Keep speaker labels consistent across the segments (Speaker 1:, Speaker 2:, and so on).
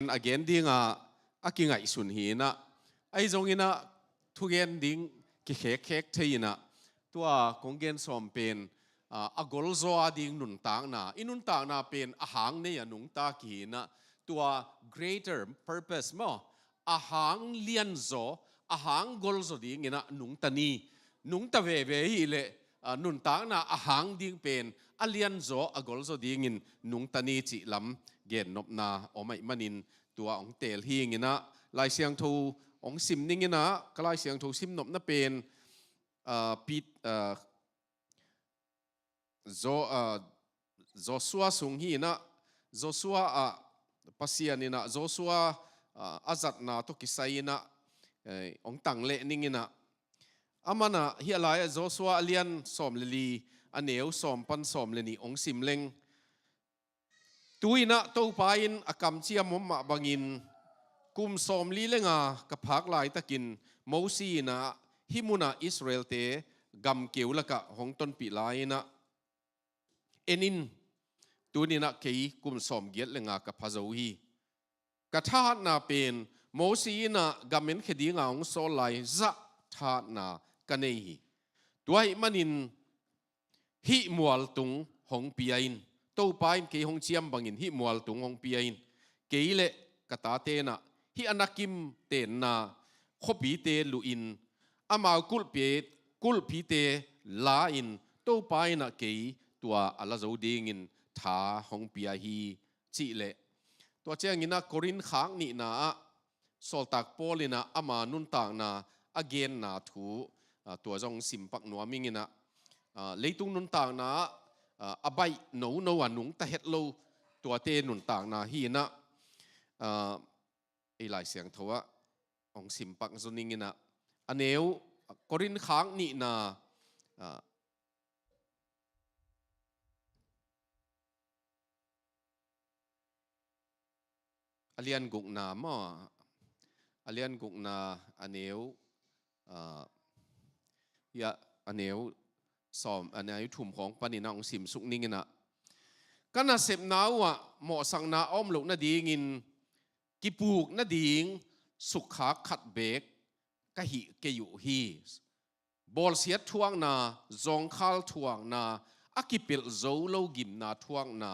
Speaker 1: again dinga akinga isun hi na ai zongina thugen ding ki khek theina tua kongen som pen agol zo ading nun tang na inun tang na pen ahang ne anung ta ki na tua greater purpose mo ahang lian zo ahang gol zo ding ina nung tani nung ta ve hi le nun tang na ahang ding pen alian zo agol zo ding in nung tani chi lam gen nop na omai maninตัวองเตลฮีงินะลายเสียงทูองซิมนิ่งนะก็ลายเสียงทูซิมนบนะเป็นปีโจซัวสุงฮีนะโจซัวปัสยานินะโจซัวอาจัดนะตุกิไซนะองตังเละนิ่งนะอามันนะเฮียลายโจซัวเลียนสอมเลลีอันเหนียวสอมปันสอมเลนีองซิมเลงตุยนะตัวไปอินอากำเชียมมะบังอินกุมสอมลีเลงากะพักลายตะกินโมซีนะฮิมุนะอิสราเอลเตกำเกี่ยวละกะของต้นปีลายนะเอ็นินตัวนี้นะเกี่ยกุมสอมเกียรเลงากะพะโจฮีกะทาดนาเป็นโมซีนะกำเม็นคดีงาของโซไลจะทาดนากันเนฮีตัวให้มันอินฮิมัวลตุงของปีอินตัวไปเกี่ยหงเชียมบังอินฮิมัวลตุงหงปีอินเกี่ยเละกตาเตนะฮิอนาคิมเตนนาขบีเตลุอินอามากุลเปียกุลพีเตลาอินตัวไปนะเกี่ยตัวอัลลาโจดิงินทาหงปีฮีจิเละตัวเจ้างินะโครินขังนี่นะโซลตักโปลินะอามานุนต่างนะอเกนนาทูตัวจงสิมปักนัวมิงินะเลยตุงนุนต่างนะอบายโนวันนุงตะเฮ็ดโลตัวเตนุนต่างนาฮีนะไอหลายเสียงทว่าองสิมปักซุนิงินะอันเนวกรินค้างนี่นาอเลียนกุกนามออเลียนกุกนาอันเนวยาอันเนวสอมอันนี้ถุ่มของปนินาองสิมสุกนิ่งนะก็น่าเสพน้าวะหมอสังนาอ้อมหลกนาดีงินกิปูกนาดีงสุขาขัดเบกกะหิเกยุฮีบอลเสียทวงนาจงข้าทวงนาอากิเปิลโจโลกิมนาทวงนา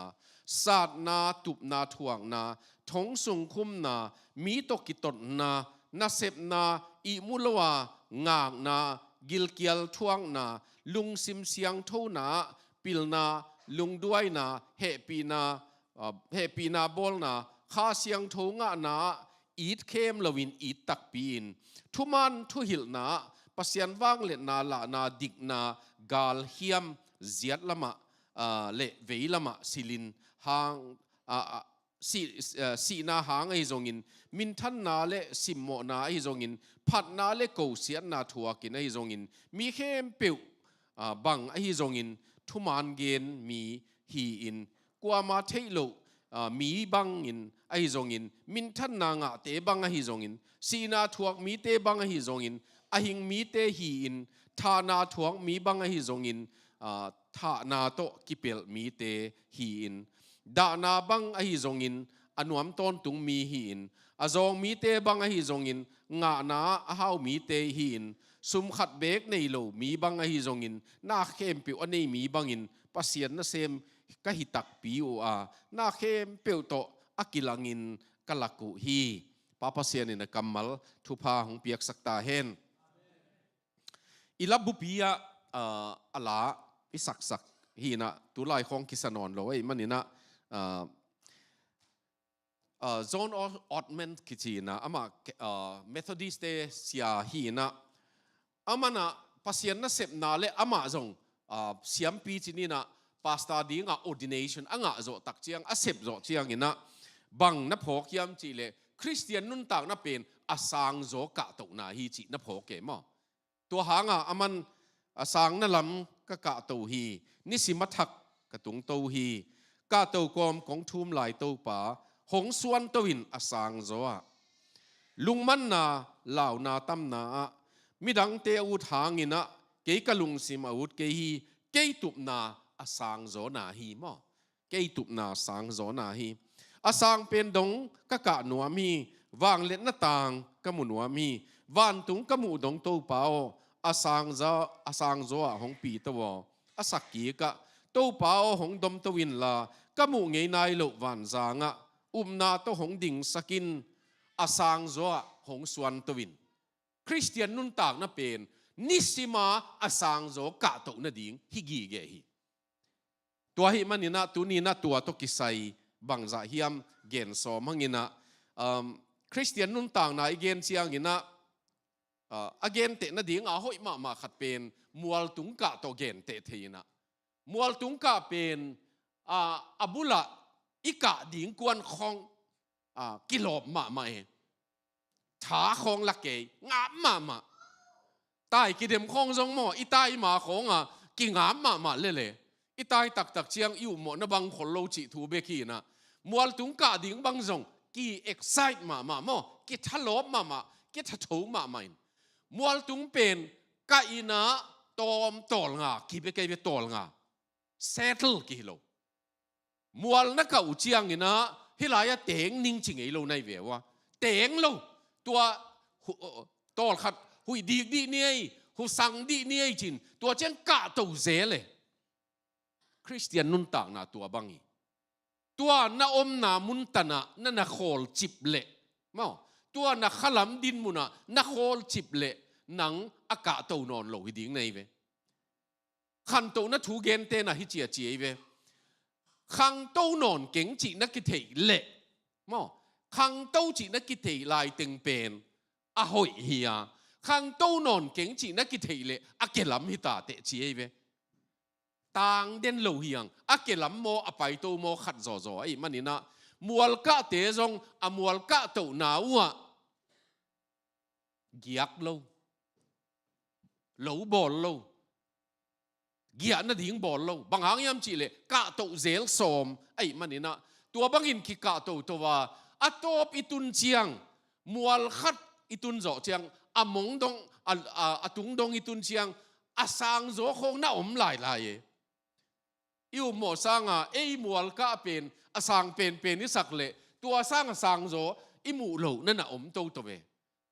Speaker 1: ศาสนาตุบนาทวงนาทงสุงคุมนามีตกิตนนานาเสพนาอิมุลวางางนากิลเกียลทวงนาลุงซิมเสียงเท่านาปิลนาลุงด้วยนาเฮปีนาบอลนาข้าเสียงเท่างะนาอีดเข้มลวินอีดตักปีนทุมันทุหิลนาปัสยันว่างเลนาละนาดิกนากาลเฮียมเจียดละมะเลเวละมะสิลินหางสีนาหางไอจงอินมินทันนาเลสิมโมนาไอจงอินผัดนาเลโกเสียนาทัวกินไอจงอินมีเข้มเปียวบังไอจงอินทุมานเกนมีฮีอินกว่ามาเทโลมีบังอินไอจงอินมินทันนางะเตบังไอจงอินสีนาทัวมีเตบังไอจงอินอหิงมีเตฮีอินทานาทัวมีบังไอจงอินทานาโตกิเปลมีเตฮีอินดานาบังไอจงอินอนุมต้นตุงมีฮีอินอจงมีเตบังไอจงอินงานาฮาวมีเตฮีอินสุมขัดเบกในโลมีบังไอจงอินนาเข้มเปียวอันนี้มีบังอินปัสเซียนนะเซมกะหิตักปีโออานาเข้มเปียวโตอากิลังอินกะลักุฮีปาปัสเซียนนะกัมมัลทุพาหงเปียกสักตาเฮนอิลับบุปียอลาอิสักฮีนะตุลายของกิสนอนโลไอมันนี่นะโซนออดเมนคิจีนะอามาเมทอดิสเตเซียฮีนะอามานะปัสยันนะเสพนาเลอามาจงเสียมปีจีนี่นะปาสตาดีงะออดิเนชันอ่างะโจตักเจียงอาเสพโจเจียงนี่นะบังนับพอกยามจีเลคริสเตียนนุ่นต่างนับเป็นอาสังโจกะตกนาฮีจีนับพอกเกมตัวหางอามันอาสังนั่นลำกะกะตัวฮีนิสิมัทักกะตุงตัวฮีกะตัวกอมของทุมหลายตัวป่าหงส่วนตวินอสังโจลุงมันนาเหล่านาตั้มนามิดังเตอุทางอินะเกยกะลุงสิมาอุดเกยเกยตุบนาอสังโจนาฮีมอเกยตุบนาสังโจนาฮี อาสางเป็นดงกะหนัวมีวางเล็ดหน้าต่างกะมุนัวมีวานตุงกะมูดงโตเปาอาสางโซหงปีตัวอาสักกีกะโตเปาหงดมตวินลากะมูเงยนายโลวันจางะนาโตหงดิ่งสกินอาสางโซหงสวนตวินคริสเตียนนุนตากนะเป็นนิสิมาอาสางโซกะโตนะดิ่งฮิกีเกฮิตัวฮิมันนี่นะตัวนี้นะตัวตกิไซบังจะเฮียมเกณฑ์สอมังอินะคริสเตียนนุ่นต่างนะอีเกณฑ์เชียงอินะเกณฑ์เตะนะดิ่งหอยมาขัดเป็นมัวตุงกะตัวเกณฑ์เตะทีนะมัวตุงกะเป็นบุละอีกะดิ่งกวนของกิโลมาเองถาของละเกยงามมาใต้กิเดมของทรงหม้ออีใต้มาของกิงามมาเลยอีตายตักเชียงอยู่หมดนะบางคนเราจิถูเบกีนะมัวตุงกะดิ่งบางทรงกี่เอ็กไซต์มาโมกี่ทะลบมากี่ทะถูมามัวตุงเป็นกะอินะตอมตอลงากี่เบกเบตอลงาเซตลกี่โลมัวนักกะอุเชียงอินะฮิลายะเตงนิ่งจิงไอโลในเววะเตงโลตัวตอลขัดหุยดีเนี่ยหุสังดีเนี่ยจินตัวเจ้งกะตัวเซเลยคริสเตียนนุนต่างนาตัวบังอีตัวนาอมนามุนตนะนั่นนาโคลจิบเละมั้งตัวนาขลัมดินมุนะนาโคลจิบเละหนังอากาศตัวนอนโลหิดิ้งในเวขันตัวนาถูเกนเตนะฮิเจียเวขังตัวนอนเก่งจีนักกิเทเละมั้งขังตัวจีนักกิเทลายเต็งเป็นหอยเฮียขังตัวนอนเก่งจีนักกิเทเละเกลัมฮิตาเตเจียเวต่างเด่นโลเฮียงเกลัมโมไปโตโมขัดจ่อไอ้มันนี่นะมัวลกะเตจงมัวลกะโตนาวเกียกโลบอลโลเกียน่ะดิ่งบอลโลบางหางยามจีเลยกะโตเซลสมไอ้มันนี่นะตัวบางอินคิกะโตตัวตบอิตุนเชียงมัวลขัดอิตุนจ่อเชียงมงดงตุงดงอิตุนเชียงสางโจคงน่าอมหลายอยู่หมอสร้างมัวลกะเป็นสางเป็นนิสักเละตัวสร้างสางโจมูโลนั่นน่ะอมโตเว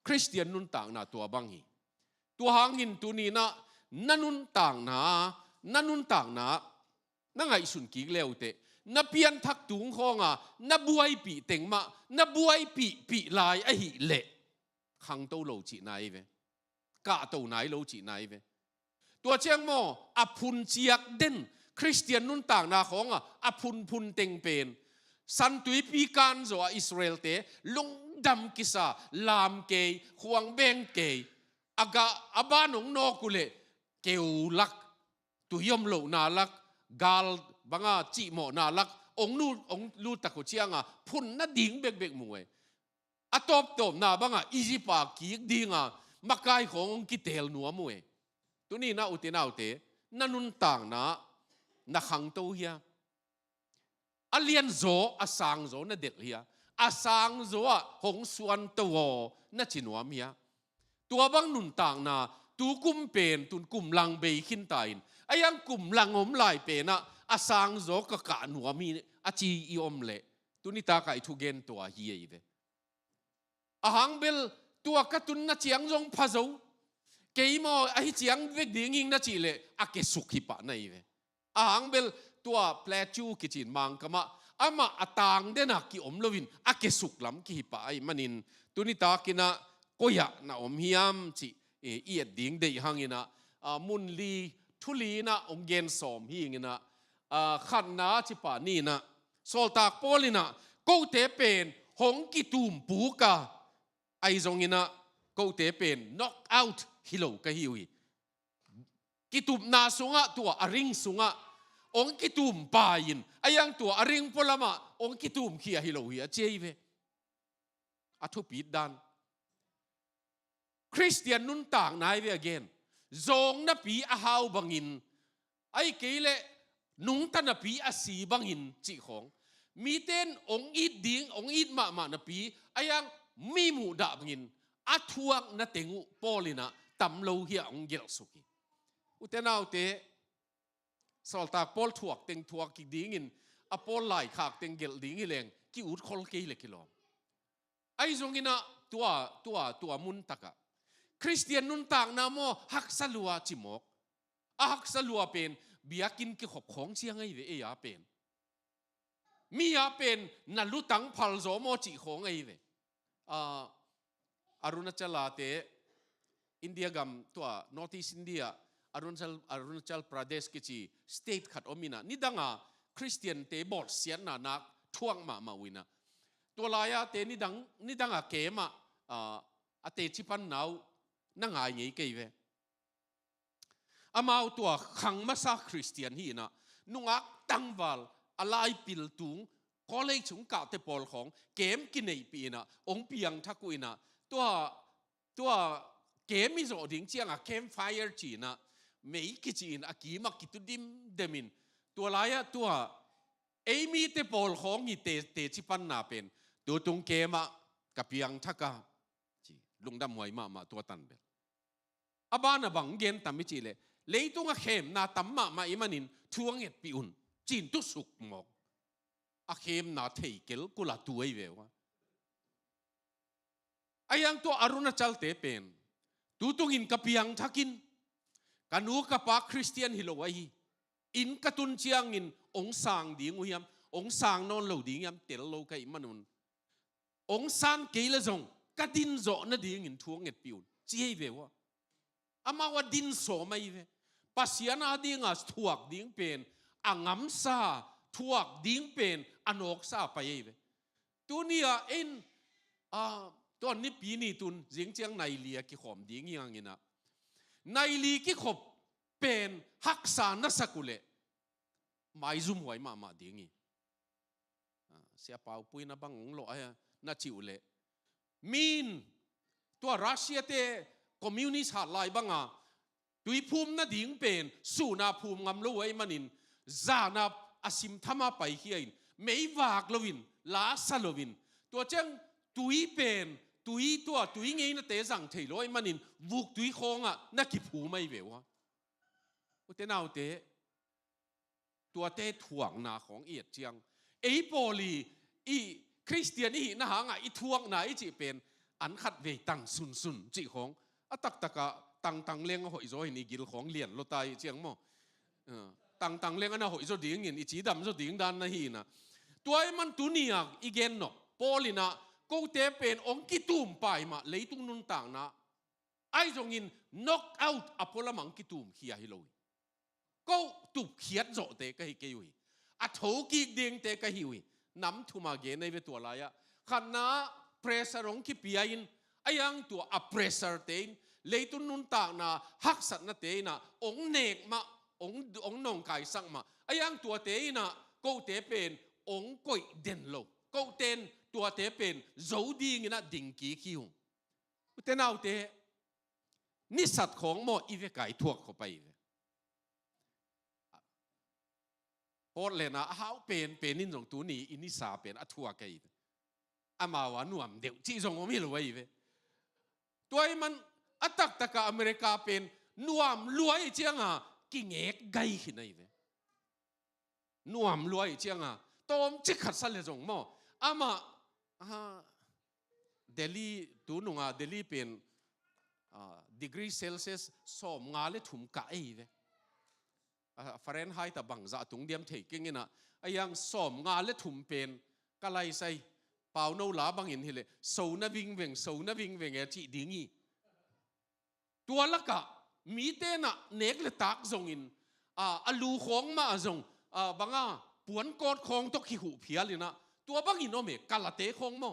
Speaker 1: คริสเตียนนุนต่างน่ะตัวบังฮีตัวหางหินตัวนี้นะนั่นนุนต่างนะนั่งไงสุนกิเลวเตนับเพียนทักตุงของนับบวยปีเต็งมานับบวยปีลายหิเละขังโตโลจีนายเวกะโตไหนโลจีนายเวตัวเชียงโมพุนเจียกเด่นคริสเตียนนุ่นต่างนาของพุนเต็งเป็นสันตุยปีการโซอิสราเอลเตลงดำกิสาลามเกยควงเบงเกยบ้านของนอกุเลเกวลักตุยมโลนาลักกาลบังจีโมนาลักองนูตะกุเชียงพุนน่ะดิ่งเบกมวยตบนาบังอีจิปากีกดิ่งมักไกของกิเตลนัวมวยตัวนี้นะอุตินาอุเตนั่นนุนต่างนะขังโตเฮียเลียนโซสางโซน่ะเด็กเฮียสางโซหงสวนตัวน่ะจินวามียตัวบางนุนต่างนะตูกุมเป็นตุนกุมลังเบยขินตายยังกุมลังอมลายเป็นสางโซก็กะหนัวมีจีอีอมเละตัวนี้ตาไก่ทุเกนตัวเฮียอีเวหังเบลตัวกระตุนน่ะเจียงจงพะโจเกี่ยมเจียงเวกดิ่งยิงน่ะจีเละเกสุขิปะในเวหังเบลตัวแปลจูกิจินมังกะมะมาต่างเดนักกิอมลวินเกสุกลำกิปะไอมันินตัวนี้ตากินะก็อยากนะอมฮิยามจีเอียดดิ่งเดียหังอินะมุนลีทุลีนะอมเกนสอมฮิงอินะขันนาจิปะนี่นะโซลตากโปลินะกูเตเป็นหงกิตุมปูกาไอซงอินะกูเตเป็นน็อกเอาท์ฮิโลกะฮิวีกิตุมนาสุงะตัวอริงสุงะองกิตุมปายินยังตัวอริงพลมาองกิตุมเขียฮิโลฮิอาเจยเวทุปิดดันคริสเตียนนุนต่างนายเวเกนจงนับปีฮาวบังอินเกเลนุงตันนับปีสีบังอินจีของมีเต้นองอีดดิ่งองอีดมานับปียังมีมูดาบังอินทวงนัเตงูปอลินะตำโลเฮียองเกลสุกีอุเทนเอาเตสอลตากปอลทวกเต็งทวกกิดิ่งอินปอลไหลขากเต็งเกลดิ่งอิเลง ki ut khol ke le kilom ai zongina tua mun taka Christian nun tak na mo hak salua chimok a hak salua pen biakin ki khop khong chiang ai ve e ya pen mi ya pen na lutang phal zo mo chi khong ai ve Arunachala te India gam tua North East India Arunachal Pradesh ki chi state khat omina nidanga Christian te bot sian na nak thuang ma winaตัวลายเตนี่ดังเกมเตชิปันนาวนั่งไงงี้เกยเวมาตัวขังมาซาคริสเตียนฮีนะนุ่งตั้งวัลอะไรปิลตุงก็เลยชุงกะเตปอลของเกมกินในปีนะองเปียงทักุยนะตัวเกมมิโซดิ้งเจียงเกมไฟร์จีนะไม่กิจีนอากีมากิตุดิมเดมินตัวลายตัวมีเตปอลของนี่เตชิปันนาเป็นตัวตรงเกมกับยังทักกะจีลุงดำหวยมาตัวตันเบลบ้านบังเกนตามไม่จีเลยตรงเข้มนาตั้มมาอิมันนินทวงเอ็ดปีอุ่นจีนตุสุกหมอกเข้มนาเทเกลกุลาตัวไอเววะยังตัวอรุณจัลเตเป็นตัวตรงอินกับยังทักินกันนูกับปากคริสเตียนฮิโลไออินกตุนเชียงอินองสางดิ้งวยมองสางนอนเหลาดิ้งยมเตลโลกัยมันนุนองสานเกลจงกัดินโจนดิ้งอินทวงเอ็ดปิวจีเววะมาว่าดินโสไม่เวปัสยานาดิ้งทวกดิ้งเป็นงำซาทวกดิ้งเป็นอนกซาไปเวตัวนี้ตัวนี้ปีนี้ตุนจิงเจียงในเลียกิขมดิ้งยังไงนะในลีกิขบเป็นฮักษานัสกุเลไม่ซุ่มไว้มาดิ้งเสียเปล่าปุยนะบังงโลไอ้น่าจิวเล่มีนตัวรัสเซียเตคอมมิวนิสต์หาลายบังตุยภูมิน่าดิ้งเป็นสูนาภูมิงำโลไอ้มันนินจานาอาซิมธรรมะไปเฮียนไม่วากลวินลาซาลวินตัวเจ้งตุยเป็นตุยไงน่ะเตะสังเทโลไอ้มันนินวุกตุยคงน่ากิภูไม่เววะเตน่าเตะตัวเตะถ่วงนาของเอียดเจียงโปลีคริสเตียนนะฮะถ่วงนาจีเป็นอันขัดเวตังซุนจีของตักตังเลี้ยงหอยโซหินีกิลของเลียนโลตายเจียงมั้งตังเลี้ยงอันน่ะหอยโซดิ้งเงินจีดำโซดิ้งดันนะฮีนะตัวมันตุนียอีเกนเนาะโปลีนะกูเตะเป็นองกิตุมไปมาเลยตุงนุนต่างนะไอ้จงอิน knock out อพอลมังกิตุมเขียฮิโลก็ตุบเขียดโจเตะก็ฮิเกยุยถูกอีกเดียงเตะก็ฮิวน้ำทุมาเกนในเวตัวลายขันนะเพรสรงคิปยาอินยังตัวเพรสเตนเลยตุนุนต่างนะฮักสัตนะเตนะองเนกมาองนองไก่สังมายังตัวเตนะก็เตเป็นองก้อยเด่นโลก็เตนตัวเตเป็นโจดีงินะดิ่งกี้คิวเตน่าเตนิสัตของโมอีเวไก่ทั่วเข้าไปโพดเลยนะเขาเป็นนินจงตัวนี้อินิสาเป็นอัทัวกันมาวานวมเดี๋ยวที่จงไม่รู้ไว้เว้ตัวมันตักอเมริกาเป็นนวมรวยเจียงกิ่งเอกไกขึ้นไอ้เว้นวมรวยเจียงต้มจิกขัดสันเลยจงมั่วมาเดลีตัวนุ่งเดลีเป็นdegree Celsius สมงาเลถุมกะไอ้เว้ฟาเรนไฮต์บังจะตุงเดียมเทกิ้งนะยังสมงาเลถุมเป็นก็ไล่ใส่เปล่าโนลาบังอินเฮเลโซนวิ่งเวงจีดิ้งตัวละกะมีเตนะเนกเลตักจงอินลูของมาจงบังปวนกอดของตกขี้หูเพียเลยนะตัวบังอินโอเมกาลาเตของมอ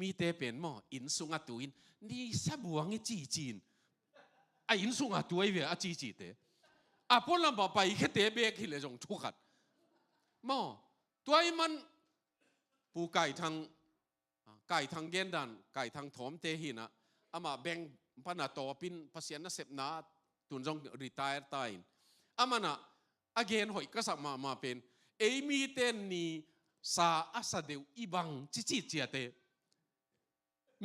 Speaker 1: มีเตเป็นมอินสุงตุอินนี่สะบวงจีนอินสุงตุไอเวอจีเตพอลำบากไปแค่เตะเบกที่เลยจงทุกขัดตัวมันปูไก่ทางเกนดันไก่ทางถมเตหินะมาแบ่งปนาโตปินภาษีนักเสพนาตุนจงรีทายร์ตายมันเกนหอยก็สักมาเป็นมีเตนนี่ซาอาซาเดวอีบังจิเจียเต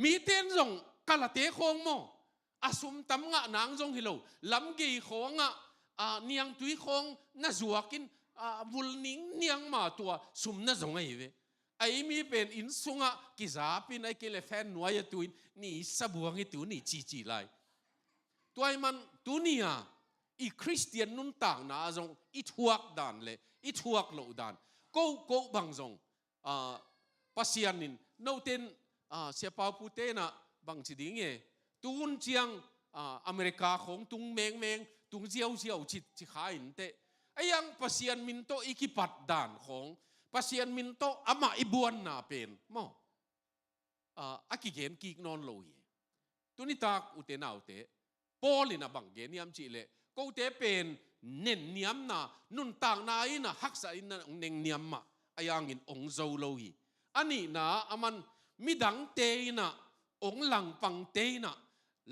Speaker 1: มีเตนจงกาลเตคงสุมตำงะนางจงฮิโลลำกีของเนียงตุยคงน่าจัวกิน วุลนิงเนียงมาตัวสุมน่าสงไอ้เวไอ้มีเป็นอินสุงะกิจาปินไอ้เกลแฟนนัวยตุยนี่สับวงไอ้ตัวนี่จีไลตัวไอ้มันตัวนี่อีคริสเตียนนุ่นต่างนะจงอีทวกดันเลยอีทวกโลดันก็บางจงปัสยานินโนเทนเสียเปาพูเตนะบางสิดิ่งเงตุนเจียงอเมริกาของตุงเมงตุงเจียวจิขายอินเตไอ้ยังปัสยานมินโตอีกิปัดดันของปัสยานมินโตอามาอิบวนนาเป็นมออากิเกนกิกนอนโลยตุนิตากอุเตนาอุเตปอลินะบังเกนยามจิเลก็อุเตเป็นเน้นเนียมนะนุ่นต่างนาอินะฮักษาอินะเน้นเนียมมาไอ้ยังอินองโซโลยอันนี้นะอามันมิดังเตนะองหลังปังเตนะ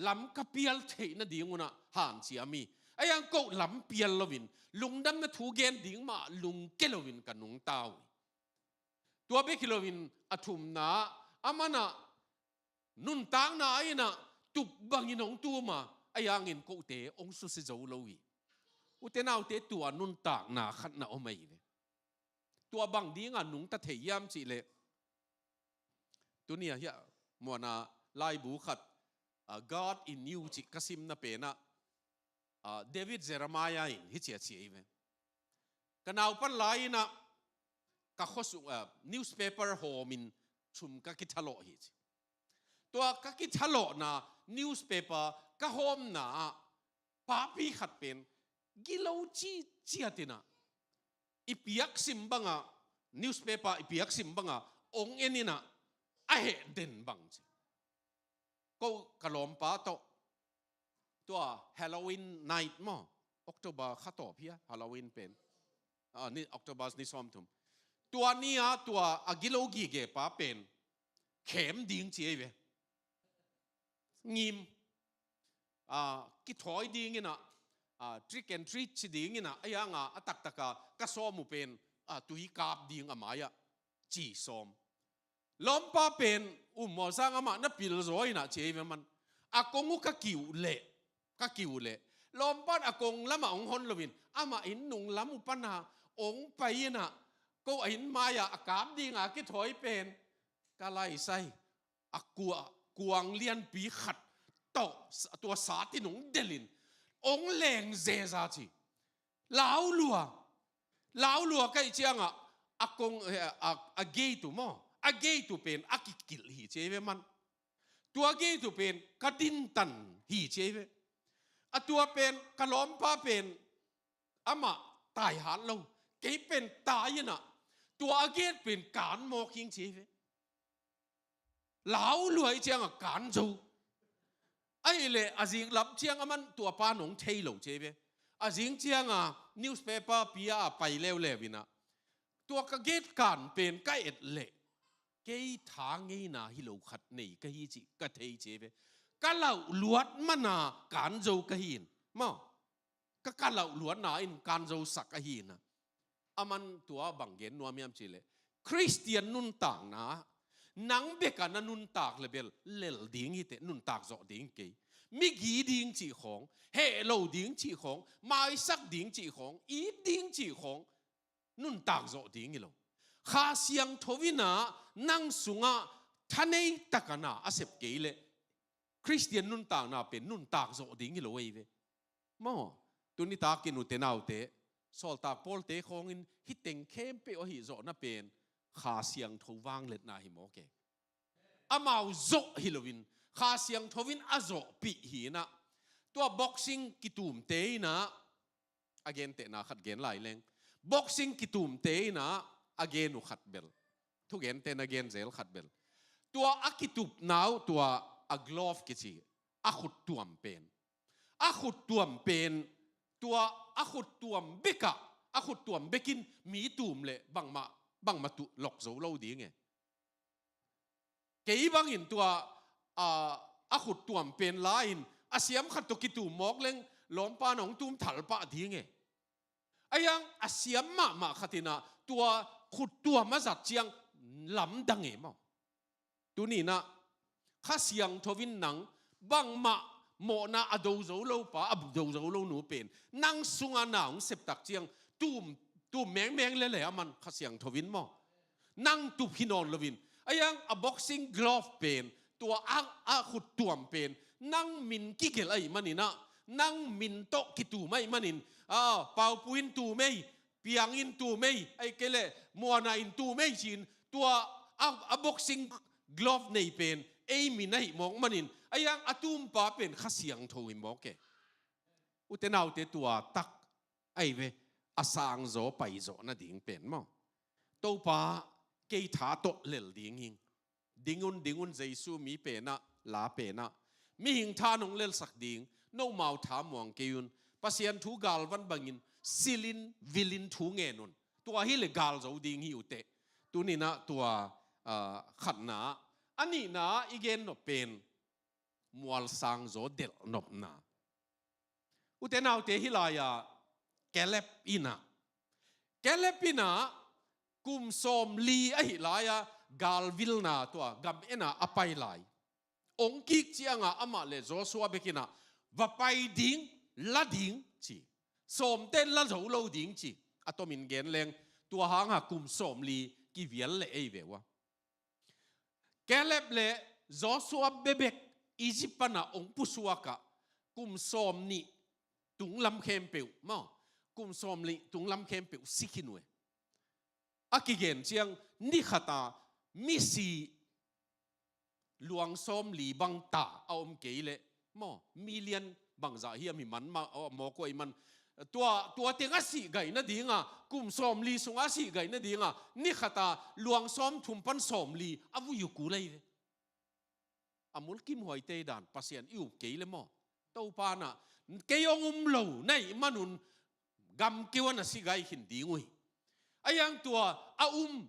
Speaker 1: ลำกะเปียลเทนะดิ่งวนะหานเสียมีไอ้ยังก็ลำเปียลลวินลุงดำนะทูเกนดิ่งมาลุงเกลวินกันนุงเต้าตัวเบกิลวินอทุมนะอามันนะนุ่นต่างนาอินะตุบบังอินองตัวมาไอ้ยังอินก็เตองสุสิโซโลยอุเตนาอุเตตัวนุ่นต่างนาขัดนาอไม่เลยตัวบางดิ่งนุงตะเทียมจิเลตัวนี้เฮียมัวนาไล่บุขัดGod in you จิกสิมนะเป็นนะเดวิดเจรมายาอินฮิเชียเชียเวกันเอาปันไลนะก็ข้อสุnewspaper โฮมินชุมก็คิดทะเลาะฮิตัวก็คิดทะเลาะนะ newspaper ก็โฮมนะป้าพี่ขัดเป็นกิโลจีตินะอีพิยักซิมบังอ่ะ newspaper อีพิยักซิมบังอ่ะองเอ็นี่นะไอเด่นบังจิก็กลอมป้าโตตัว Halloween night มั้ง October ข้าต่อพี่อะ Halloween เป็นนี่ October นี่ซ้อมทุ่มตัวนี้ตัวกิโลกี่เก็บป้าเป็นเข็มดิ่งเจี๊ยบงิมกิถอยดิ่งนะtrick and treat ชิดิ่งนะไอ้ยังตักก็ซ้อมเป็นตุยกาบดิ่งมายะจีซ้อมล้อมป้าเป็นหมอสร้างมานับปีละร้อยนะเจี๊ยบมันอากงก็กิวเละล้อมป้าอากงละมาองคนละวินมาอินนุงละมุปัญหาองไปนะก็อินมายะอากาบดิ่งกิถอยเป็นก็ไล่ใส่กวางเลียนปีขัดต่อตัวสาติหนุ่งเดลินองแรงเจซาจีลาวลัวก็อีเจียงอากงเกยตุมั้งเกยตุเป็นกิกิลฮีเจเวมันตัวเกยตุเป็นกดินตันฮีเจเวตัวเป็นกะล้อมป้าเป็นมาตายหาเราเกยเป็นตายนะตัวเกยเป็นการมอกยิงเจเวลาวลัวอีเจียงการจูไอ้เล่จิงรับเชียงมันตัวป้าหนงเทโลเจเวจิงเชียงnewspaper ปีไปเร็ววินะตัวกเกตการเป็นก็เอ็ดเล่เกยทางไงนะฮิโลขัดนี่ก็ฮีจิก็เทเจเวก็เหล่าลวดมันนะการโจก็หินมั้งก็เหล่าลวดนะอินการโจสักก็หินนะมันตัวบังเกนนัวมีอันจิเลคริสเตียนนุ่นต่างนะนังเบกันนันุนตากเลเบลเลลดิ้งฮิเตนุนตากจอดิ้งเกยมิกีดิ้งจีของเฮโลดิ้งจีของไม่สักดิ้งจีของอีดิ้งจีของนุนตากจอดิ้งฮิโลข้าเสียงทวินานังสุงะท่านเอตะกันนะอาเซบเกยเลคริสเตียนนุนตากนะเป็นนุนตากจอดิ้งฮิโลเอเวมอตุนิตากินุเตนาวเตสอลตากโพลเตของอินฮิตเต็งเข้มเปอหิจอนะเป็นข้าเสียงทวางเล็ดนาหิโมเกมาโจฮิโลวินข้าเสียงทวินโจปีหีนะตัวบ็อกซิ่งกิตุมเตยนะagain เตนะขัดเกนหลายแรงบ็อกซิ่งกิตุมเตยนะ again อุขัดเบลทุกเกนเตน again เซลขัดเบลตัวกิตุบนาวตัวกลอฟกิจีขุดตัวมเป็นขุดตัวมเป็นตัวขุดตัวมเบกะขุดตัวมเบกินมีตุมเลยบังมาตุหลอกโซโลดีไงเกี่ยบางอินตัวขุดตัวมเป็นลายเสียมขัดตุกิตุมอกเล้งล้อมปานองตุมถัลปะดีไงยังเสียมมาขัดินะตัวขุดตัวมาจัดเจียงลำดังเอ๋มั้งตัวนี้นะข้าเสียงทวินหนังบังมาโมนาดูโซโลปะดูโซโลหนูเป็นนั่งสุงาหนังเสพตักเจียง tu meng le aman khasiang thovin mo nang tu phinon lovin ayang a boxing glove pen tua a khut tuam pen nang min ki gel ai manina nang min to ki tu mai manin pau puin tu mei piang in tu mei ai kele muana in tu mei chin tua a boxing glove nei pen ei mi nei mong manin ayang atum pa pen khasiang thovin mo ke utenau te tua tak ai ve asang zo pai zo na ding pen mo to pa ke tha to lel ding hing dingun jaisu mi pe na la pe na mi hing tha nong lel sak ding no mau tha muang ke yun pasian thu gal van bangin silin vilin thu nge nun tua hi le gal zo ding hi ute tu ni na tua khat na ani na igen no pen mual sang zo del nop na utenau te hilaya kelep ina kum som li ai laya gal vilna tua gam ena apai lai ong kik chianga ama le Joshua bekina va pai ding la ding chi som ten la zo lo ding chi atomin gen leng tua hang ha kum som li ki vial le ei vewa kelep le Joshua bebek Egyptana ong pusuaka kum som ni tung lam khem peu ma kum som li tung lam khem peu sikinwe akigen chiang ni khata mi si luang som li bang ta aom keile mo million bang za hi mi man ma mo ko i man tua tenga si gai na dinga kum som li sunga si gai na dinga ni khata luang som thum pan som li avu yu ku lai amul kim hoi te dan pasien yu keile mo to pa na keyong lo nei manun gam kiwana si gai hin dingui ayang tua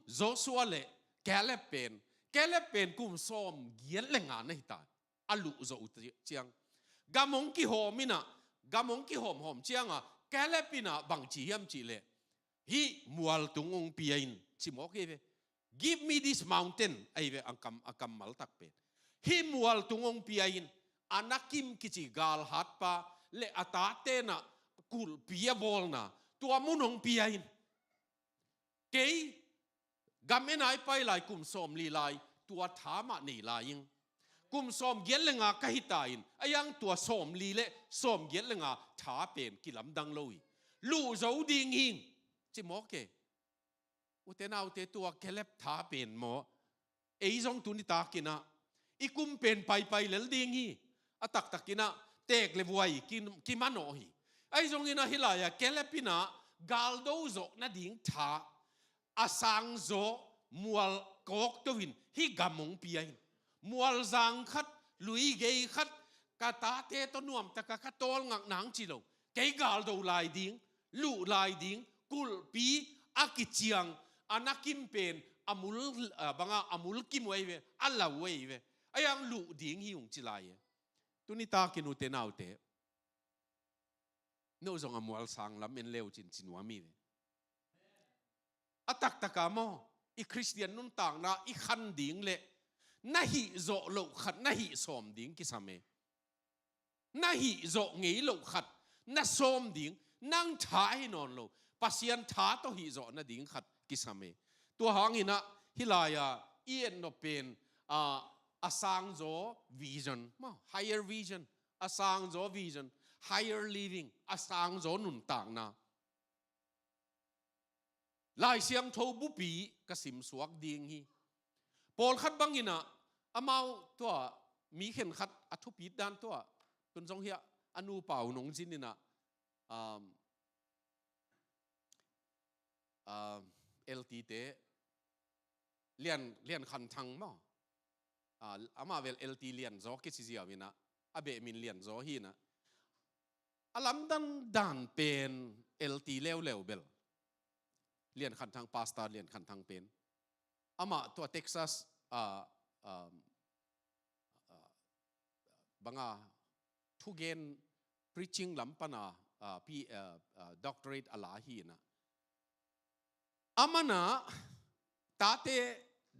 Speaker 1: Joshua le Caleb pen kum som giel lenga nei ta alu zo chiang gamong ki hom chianga Caleb pina bang chi hiam chi le hi mual tungong piain chi mo ke ve give me this mountain ai ve akam mal tak pe hi mual tungong piain anakim kichi gal hat pa le atate na kul pia bol na tua munong piain kei gamenai pai lai kum som li lai tua thama nei laing kum som giel lenga ka hitain ayang tua som li le som giel lenga tha pen kilam dang loi lu zo ding hing chi mo ke utenau te tua kelep tha pen mo ei jong tu ni ta kina ikum pen pai lel ding hi atak takina tek le vuai ki mano hi ai jong ina hilaya kelepina galdo zo na ding tha asang zo mual kok towin hi gamong piain mual zang khat lui gei khat kata te to nuam taka ka tol ngak nang chilo kei galdo lai ding lu lai ding kul pi akichiang anakim pen amul kim wei ve alla wei ve ayang lu ding hi ung chilai tunita kinu te nau te no zong amual sang lam en leo chin wami ve atak takamo i Christian nun tang na i khan ding le nahi zo lo khat nahi som ding ki same nahi zo ngei lo khat na som ding nang tha hi non lo pasian tha to hi zo na ding khat ki same to hangina hilaya ien no pen asang zo vision ma higher vision asang zo vision higher living asang zo nun tang na lai siang tho bu pi ka sim suak ding hi pol khat bangina amau to mi khen khat athu pi dan to tun jong hia anu pau nong jinina lt te lian khan thang mo ama vel lt lian zo ki si wina abe min lian zo hi na alam dan pen lt lew bel lian khan thang pastor lian khan thang pen ama to Texas banga thugen preaching lampana doctorate ala hi na amana tate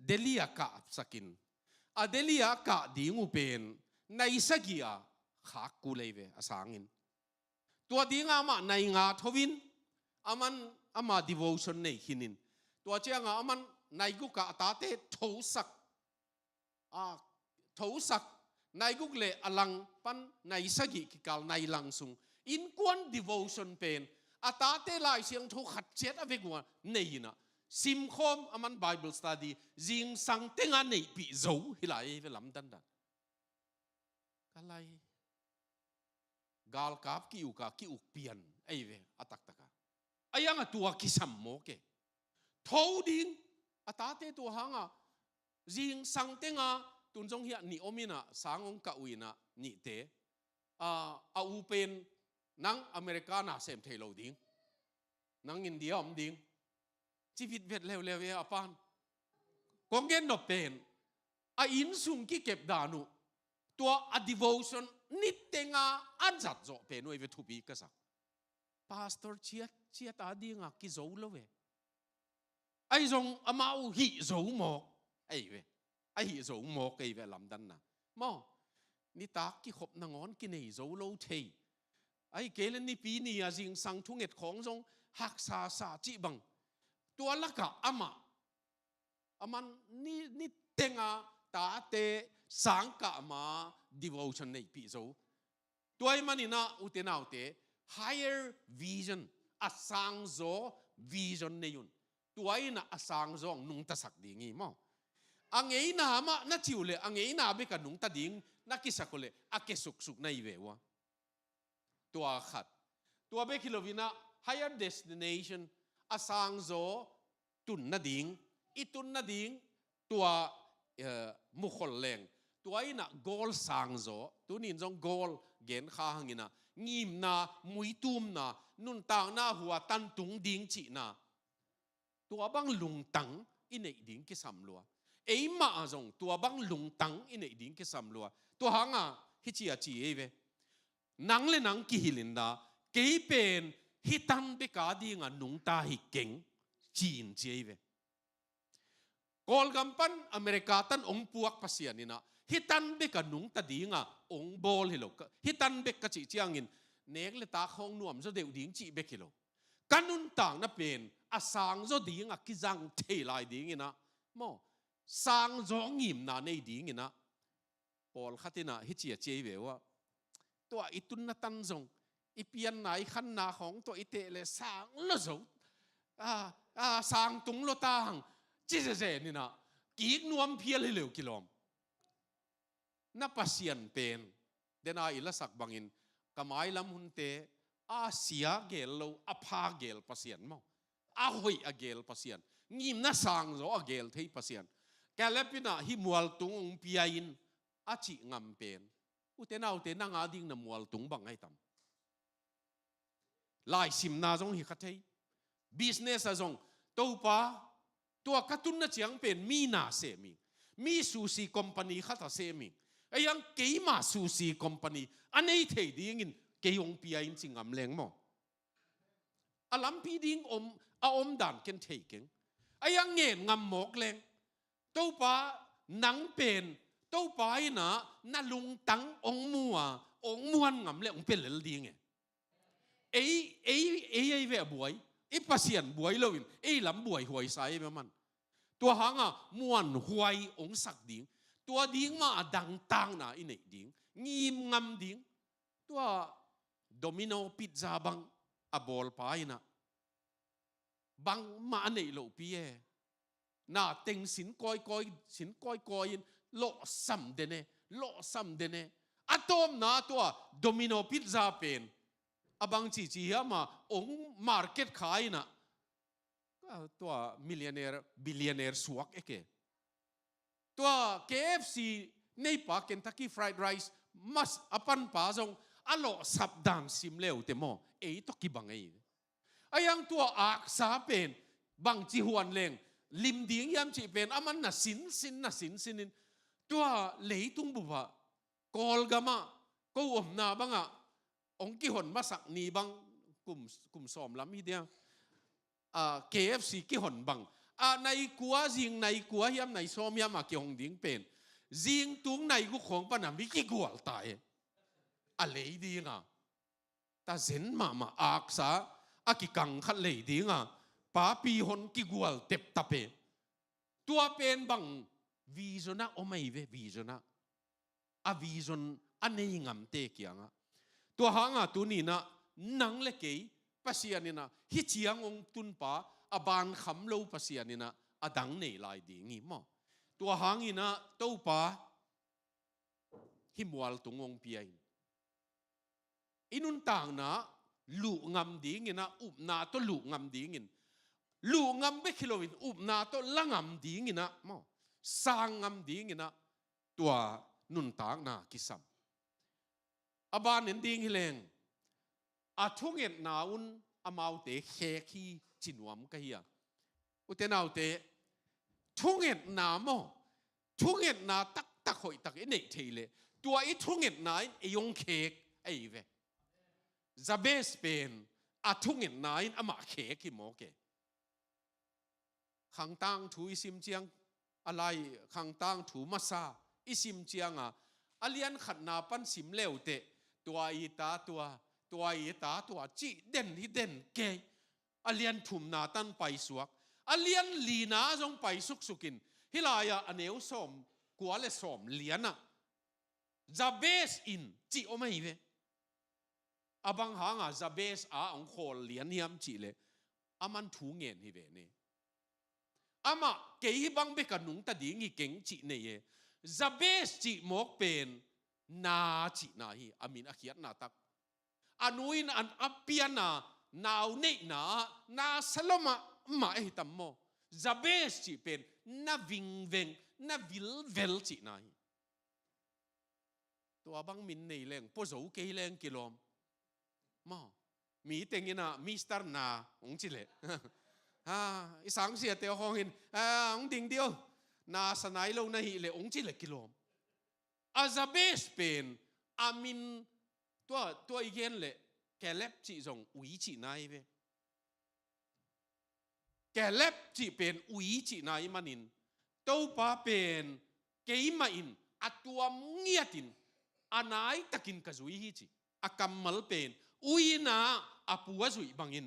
Speaker 1: delia ka sakin adelia ka dingu pen naisagia khak ku leive asangin tua dinga ma nai nga thovin aman ama devotion nei hinin tua chianga aman naigu ka atate thosak thosak naiguk le alang pan naisagi ki kal nai langsung in kwan devotion pen atate lai siang tho khat chet avegwa nei na sim khom aman bible study jing sang tenga nei pi zo hilai ve lam dan da kalai gal kap ki uk pian ai ve atak taka ayang atua ki sammo ke thoding atate tu hanga jing sang tenga tunjong hiya ni omina sangong ka uina ni te a upen nang americana sem thelo ding nang india om ding chivit vet lew ya apan kongen no pen a in sung ki kep danu tua a devotion nitenga anjat zo pe noi ve thupi ka sak pastor chiat adinga ki zo lowe ai zong amau hi zo mo ai ve ai hi zo mo ke ve lam dan na mo ni ta ki khop na ngon ki nei zo lo thei ai kelen ni pi ni a jing sang thunget khong jong hak sa chi bang tua laka aman ni tenga ta te sang ka ma devotion nei pi zo tuai manina utenau te higher vision asang zo vision nei yun tuai na asang zo nung ta sak dingi mo angei na ma na chiule angei na be ka nung ta ding na kisakole akesuk nai vewa tua khat tua be kilovina higher destination asang zo tun na ding itun na ding tua mukhol leng tuai na goal sang zo tunin jong goal gen kha hangina ngim na muitum na nun tang na huwa tan tung ding chi na tua bang lung tang inei ding ki samlua ei ma zong tua bang lung tang inei ding ki samlua tua hanga hichia chi eve nang le nang ki hilinda kei pen hitan be ka dinga nung ta hi keng chin chi eve kol gampan amerika tan ong puak pasianina hitan be ka nung ta dinga ong bol hilo hitan be ka chi chiangin nek le ta khong nuam zo deu ding chi be kilo kanun tang na pen asang zo dinga ki jang thei lai dingina mo sang zo ngim na nei dingina pol khatina hichia chei vewa to itun na tan zong ipian nai khan na khong to ite le sang lo zo sang tung lo tang chi se ni na ki nuam phial hi leu kilom na pasian pen dena ila sak bangin kamai lam hunte asia gel lo apha gel pasian mo a hoi a gel pasian ngim na sang zo a gel thei pasian kalepina hi mual tung piain achi ngam pen utenau te nanga ding na mual tung bang ai tam lai sim na jong hi khathei business a jong to pa tua katun na chiang pen mi na se mi sushi company khata se mi ayang keima sushi company anei thei ding in keyong pia in chingam leng mo alam pi ding om dan ken thei keng ayang ngen ngam mok leng to pa nang pen to pa ina na lung tang ong muan ngam le ong pel ding ei ve buai i pasian buai loin ei lam buai huai sai be man tua hanga muan huai ong sak ding tua ding ma dang tang na inei ding ngim ngam ding tua domino pizza bang abol paina bang ma nei lo pie na teng sin koi lo sam dene atom na tua domino pizza pen abang chi ma ong market khai na tua billionaire suak eke tua KFC nei pa Kentucky fried rice mas apan pa jong alo sapdang sim leu te mo ei to ki bangai ayang tua ak sa pen bang chi huan leng lim ding yam chi pen aman na sin tua leitung buwa kol gama ko na banga ong ki hon masak ni bang kum som lam hi dia KFC ki hon bang nai kuwa jing nai kuwa hiam nai som yam ki hong ding pen jing tung nai ku khong pa na mi ki gwal tai a lei dinga ta zen ma ak sa a ki kang khat lei dinga ป้าปีหนกิกวลเต็บตะเปตัวเป็นบังวิจนะโอไม่เววิจนะอาวิจนอันนี้งามเตะกี้อ่ะตัวหางอ่ะตัวนี้นะนังเล็กภาษานี่นะฮิตยังองตุนป้าอบานคำเลวภาษานี่นะอดังในลายดีงี้มั้งตัวหางนี่นะตัวป้าหิมวัลตุงองเปียอินุนต่างนะลูงามดีงี้นะอุบนาตัวลูงามดีงี้ลูงามเบคิโลวินอุบนาตัวละงามดีงี้นะมั้งสร้างงามดีงี้นะตัวนุนต่างนะกิสัมอบานเห็นดีงี้เลงอาทุ่งเอ็ดนาอุนอามาวเตะเคขี้จินวมกันเฮียอุเทนาวเตะทุ่งเอ็ดนาโมทุ่งเอ็ดนาตักหอยตักเอ็นเนทีเลยตัวไอ้ทุ่งเอ็ดนาไอ้ยงเคกไอ้เวจะเบสเป็นอาทุ่งเอ็ดนาอินอามาเคกิโมเกขังตังถูอิสิมเจียงอะไรขังตังถูมาซาอิสิมเจียงอ่ะอเลียนขัดนาปันสิมเลวเตะตัวอีตาตัวอีตาตัวจีเด่นที่เด่นเกยอเลียนถุมนาตันไปสวกอเลียนลีนาจงไปสุกินฮิลายาอเนวสมกัวเลสมเลียนอ่ะจะเบสอินจีโอไม่เวอาบังหางอ่ะจะเบสองโคเลียนยามจีเลยอามันถูเงินฮิเวนี่อามาเกยบังเบกันนุงตาดีงี้เก่งจีเนี่ยจะเบสจีหมกเป็นนาจีนาฮีอามินอาเขียนนาตักอนุอินอันอภิยนานาวเนนาสลมามาเอตัมโมจะเบสจีเป็นนาวิงเวงนาวิลเวลจีนาฮีตัวบังมินในแรงพอจะเกยแรงกิโลมมีเต็งยินะมิสเตอร์นาองจิเลอีสังเสียเตียวของหินองดิ่งเดียวนาสนายเราในหิเลองจิเลกิโลอาจะเบสเป็นอามินตัวอีกเย็นเลยแกเล็บจีจงอุยจีนายเวแกเล็บจีเป็นอุยจีนายมันอินตัวป้าเป็นเกยมาอินอัตัวเงียตินอันไหนตะกินกระจุยฮิจีอากำมัลเป็นอุยนาอปัวจุยบังอิน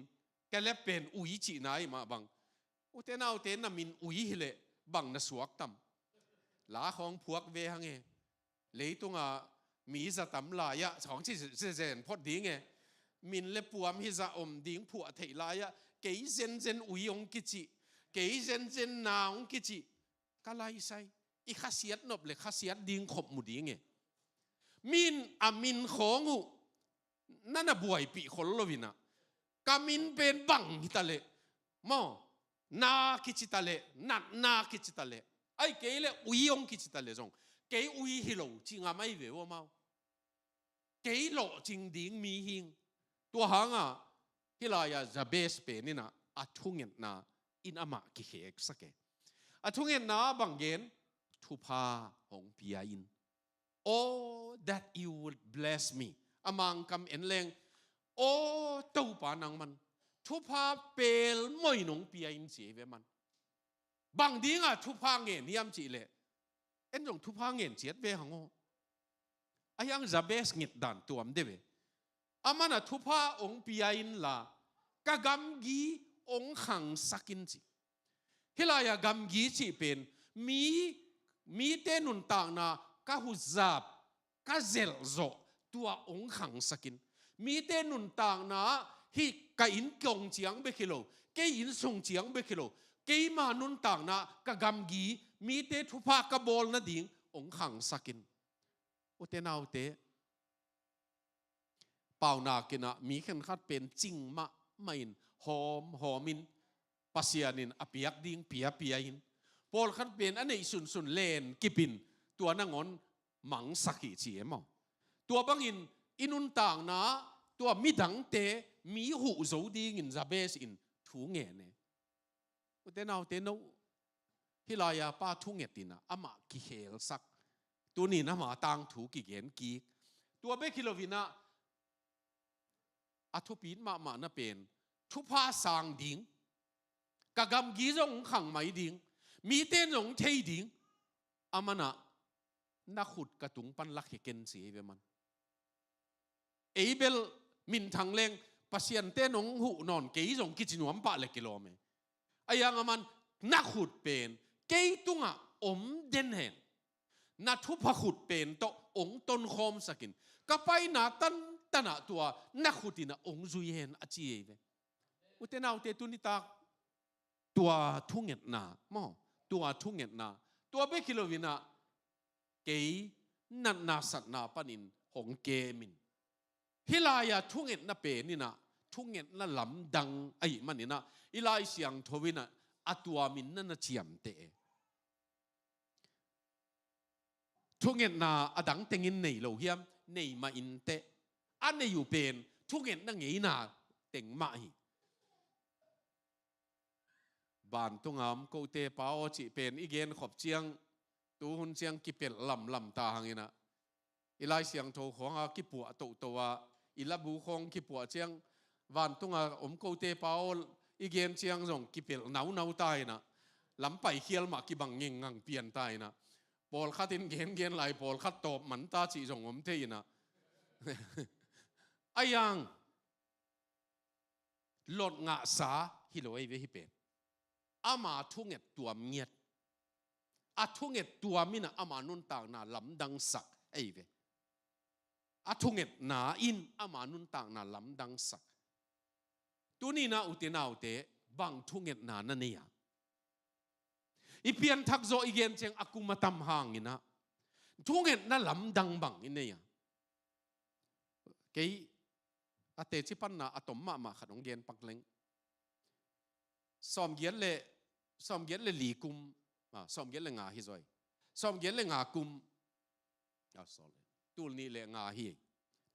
Speaker 1: แกเล็บเป็นอุยจีนายมาบังอุเทนาอุเทนามินอุยฮิเลบังนสวกตัมลาของพวกเวหังเอเลยตรงมีจะตำลายะของที่เจนพอดีไงมินเล็บปวมฮิจะอมดิ้งผัวเทลายะเกยเจนอุยองกิจิเกยเจนนาองกิจิก็ไล่ใส่อีข้าเสียดนบเลยข้าเสียดดิ้งขบมุดีไงมินมินของหูนั่นน่ะบวยปีคนลวินะกามินเป็นบังฮิตาเลมอนากิจิตาเลนากิจิตาเลไอ้เกยเลอุยองกิจิตาเลจงเกยอุยฮิโลจริงไม่เววมาเกยโลจริงดิ้งมีหิงตัวหางฮิลายาจะเบสเป็นนี่นะอัทุงเงินนาอินอามากิเขกสักเกอัทุงเงินนาบังเงินทุพาหงพิยาอิน Oh that you would bless me อมังคำเอ็นเลงโอ้ตัวปานังมันทุพาเปลไม่หนงพิยาอินเสียเวมันบางดิ้งทุพาเงินยามจีเลเอ็นจงทุพาเงินเสียเวหังโออายังจะเบสเงินดันตัวมเดเวอามันทุพาองพิยาอินละกะกำกีองขังสักินจีเฮลายากำกีจีเป็นมีเตนุนต่างนะกะหุซับกะเซลโซตัวองขังสักินมีเตนุนต่างนะฮิกะอินกงเจียงเบคิโลเกอินส่งเจียงเบคิโลเกยมานุนต่างนะกะกำกีมีเตทุพากะบอลนะดิ่งองขังสักินอุเตนาวเตเป่านากินะมีขันขัดเป็นจริงมะไม่นหอมินปัสยานินอภิยักดิ่งเปียอินพอลขัดเป็นอันนี้สุนเลนกิปินตัวนั่งอนมังสักิเจียมตัวบังอินุนต่างนะตัวมีดังเตมีหูโจดิ่งอินจะเบสอินถูเงี้ยเนี่ยอุเตนาวเตโนฮิลายาป้าทุ่งเงตินะอามากิเฮลสักตัวนี้นะมาตังถูกิเกนกีตัวเบคิโลวินะอัทุปีนมานะเป็นทุพาสางดิ่งกะกำกีจงขังไม่ดิ่งมีเต้นจงเทดิ่งอามันนักขุดกระตุงปันลักเกนสีเวมันเอเบลมินทางเลงปัสยันเต้นงหูนอนเกยจงกิจนวมปะเล็กกิโลเม ayang aman nakhut pen kei tunga den hen na thu phakut pen to ong ton khom sakin kapai na tana tua nakhutina ong zui hen achi ve utenau te tunita tua thunget na mo tua thunget na tua be kilovina kei na sat na panin hong ke min hilaya thunget na pe ni na thunget na lam dang ai manina ilai siang thowina atua min na chiam te thunget na adang tengin nei lo hiam nei ma in te an nei yu pen thunget na ngei na teng ma hi ban tungam ko te pao chi pen igen khop chiang tu hun chiang ki pel lam ta hangina ilai siang tho khonga ki pu to wa ilabu khong ki pu chiang van tunga ko te pao igen chiang jong ki pel nau tai na lam pai khial ma ki bang ngeng ngang pian tai na pol khatin gen lai pol khat top man ta chi jong te na ayang lot nga sa hi lo ve hi pen ama thunget tua miet a thunget tua mina ama nun tang na lam dang sak ai ve a thunget na in ama nun tang na lam dang sak tuni na utinau te bang thunget na na ne ya ipian thak zo igen cheng akumatam hangina thunget na lam dang bang ine ya kei ate chi pan na atom ma khanong gen pakleng som gen le li kum som gen le nga hi zoi som gen le nga kum sorry tul ni le nga hi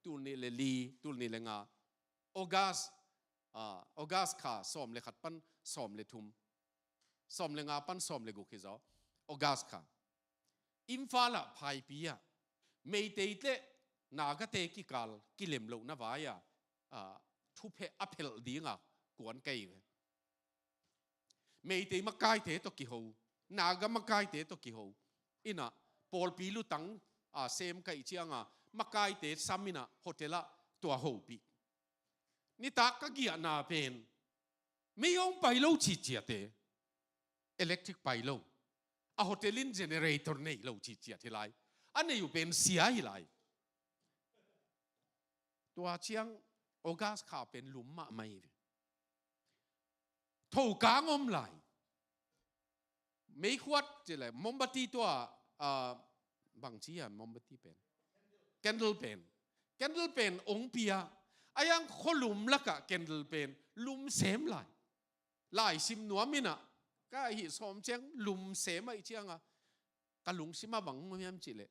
Speaker 1: tul ni le li tul ni le nga August kha som le khat pan som le thum som le nga pan som le gu khi zo August kha imfala phai pia mei te tle naga te ki kal kilem lo na waya thu phe apel dinga kuan kai mei te makai te to ki ho naga makai te to ki ho ina pol pilu tang sem kai chianga makai te samina hotela tua ho pi ni ta ka gia na pen me yong pai lo chi chia te electric pai lo a hotelin generator nei lo chi chia thi lai an nei yu pen sia hi lai tua chiang August kha pen lum ma mai thâu cá ngom lại mấy khuất chỉ là mombati tua bằng chi à mombati pen candle pen ong pia ayang kholum laka candle pen lum sem lại sim nuamina ka hi som cheng lum sem ai chiang a ka lung sima bang miam chi le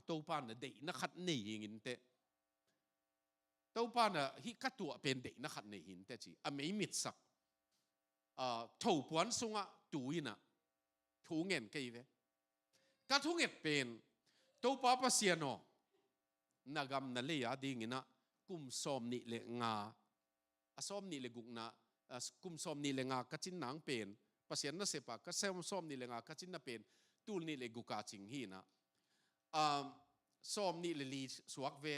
Speaker 1: to pan na dei na khat nei ngin te to pan na hi ka tua pen dei na khat nei hin te chi a mei mit sak thâu puan sunga tuina thu ngen cây ve ka thu nget pen to pa pasiano nagam na le ya dingina kum som ni le nga asom ni le gukna kum som ni le nga kachin nang pen pasian na sepa ka som ni le nga kachin na pen tul ni le guka ching hi na som ni le li suak ve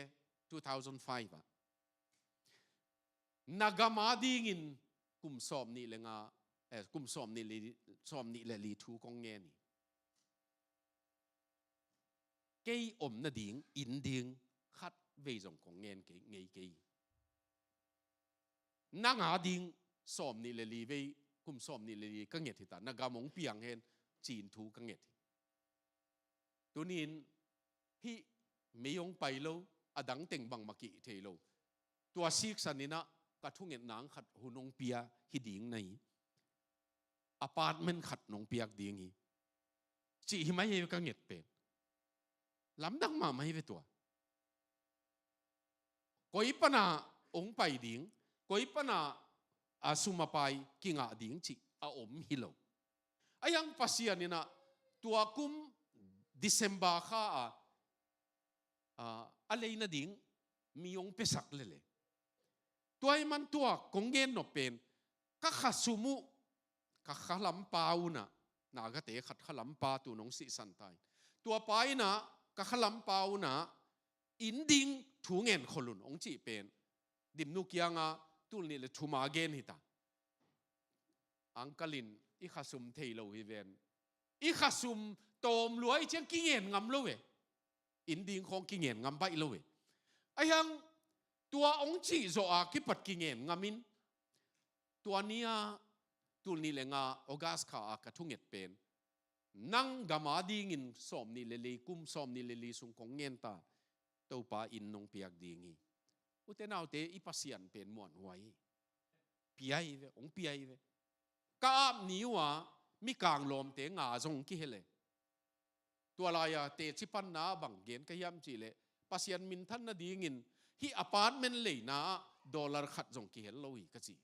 Speaker 1: 2005 nagama dingin kum som ni le nga kum som ni le li thu kong nge ni kei om na ding in ding khat ve jong kong ngen ke ngei kei na nga ding som ni le li ve kum som ni le li ka nge thi ta na ga mong piang hen chin thu ka nge thi tunin hi meyong pai lo adang teng bang maki thei lo tua sik sanina ka thungen nang khat hunong pia hi ding nei apartment khat nong piak ding hi chi hi mai ka nget pen lam dang ma mai ve tua koi pana ong pai ding koi pana asuma pai kinga ding chi a om hi lo ayang pasianina tua kum December kha aleina ding miyong pesak lele tuai man tua kongen no pen ka khasumu ka khalam pauna naga te khat khalam pa tu nong si santai tua paina ka khalam pauna inding thungen kholun ong chi pen dimnu kianga tul ni le thuma gen hita angkalin อีข้าซุมเทโลฮิเวนอีข้าซุมโตมรวยเชียงกิเงินงำโลเวอินดิ้งของกิเงินงำไปโลเวไอ้ยังตัวองค์จีโซอาคิปัดกิเงินงามินตัวนี้ตัวนี้เลยงาออกัสข้ากระทุ่งเง็ดเป็นนั่งกามาดิ่งินสอมนี่เลลีกุมสอมนี่เลลีสุงของเงินตาตัวป้าอินนงเปียกดิ่งีอุตเตนเอาเตอีปัสยันเป็นมวนไว้เปียเวองเปียเวกาบนี้ว่ามีกลางลมเตงาจงกี่เลตัวลายเตชิปันนาบังเกนก็ย้ำจีเลปัสยันมินทันนาดิ่งินที่อพาร์ตเมนต์เลยนะดอลลาร์ขัดจงกี่เลโลอีกจี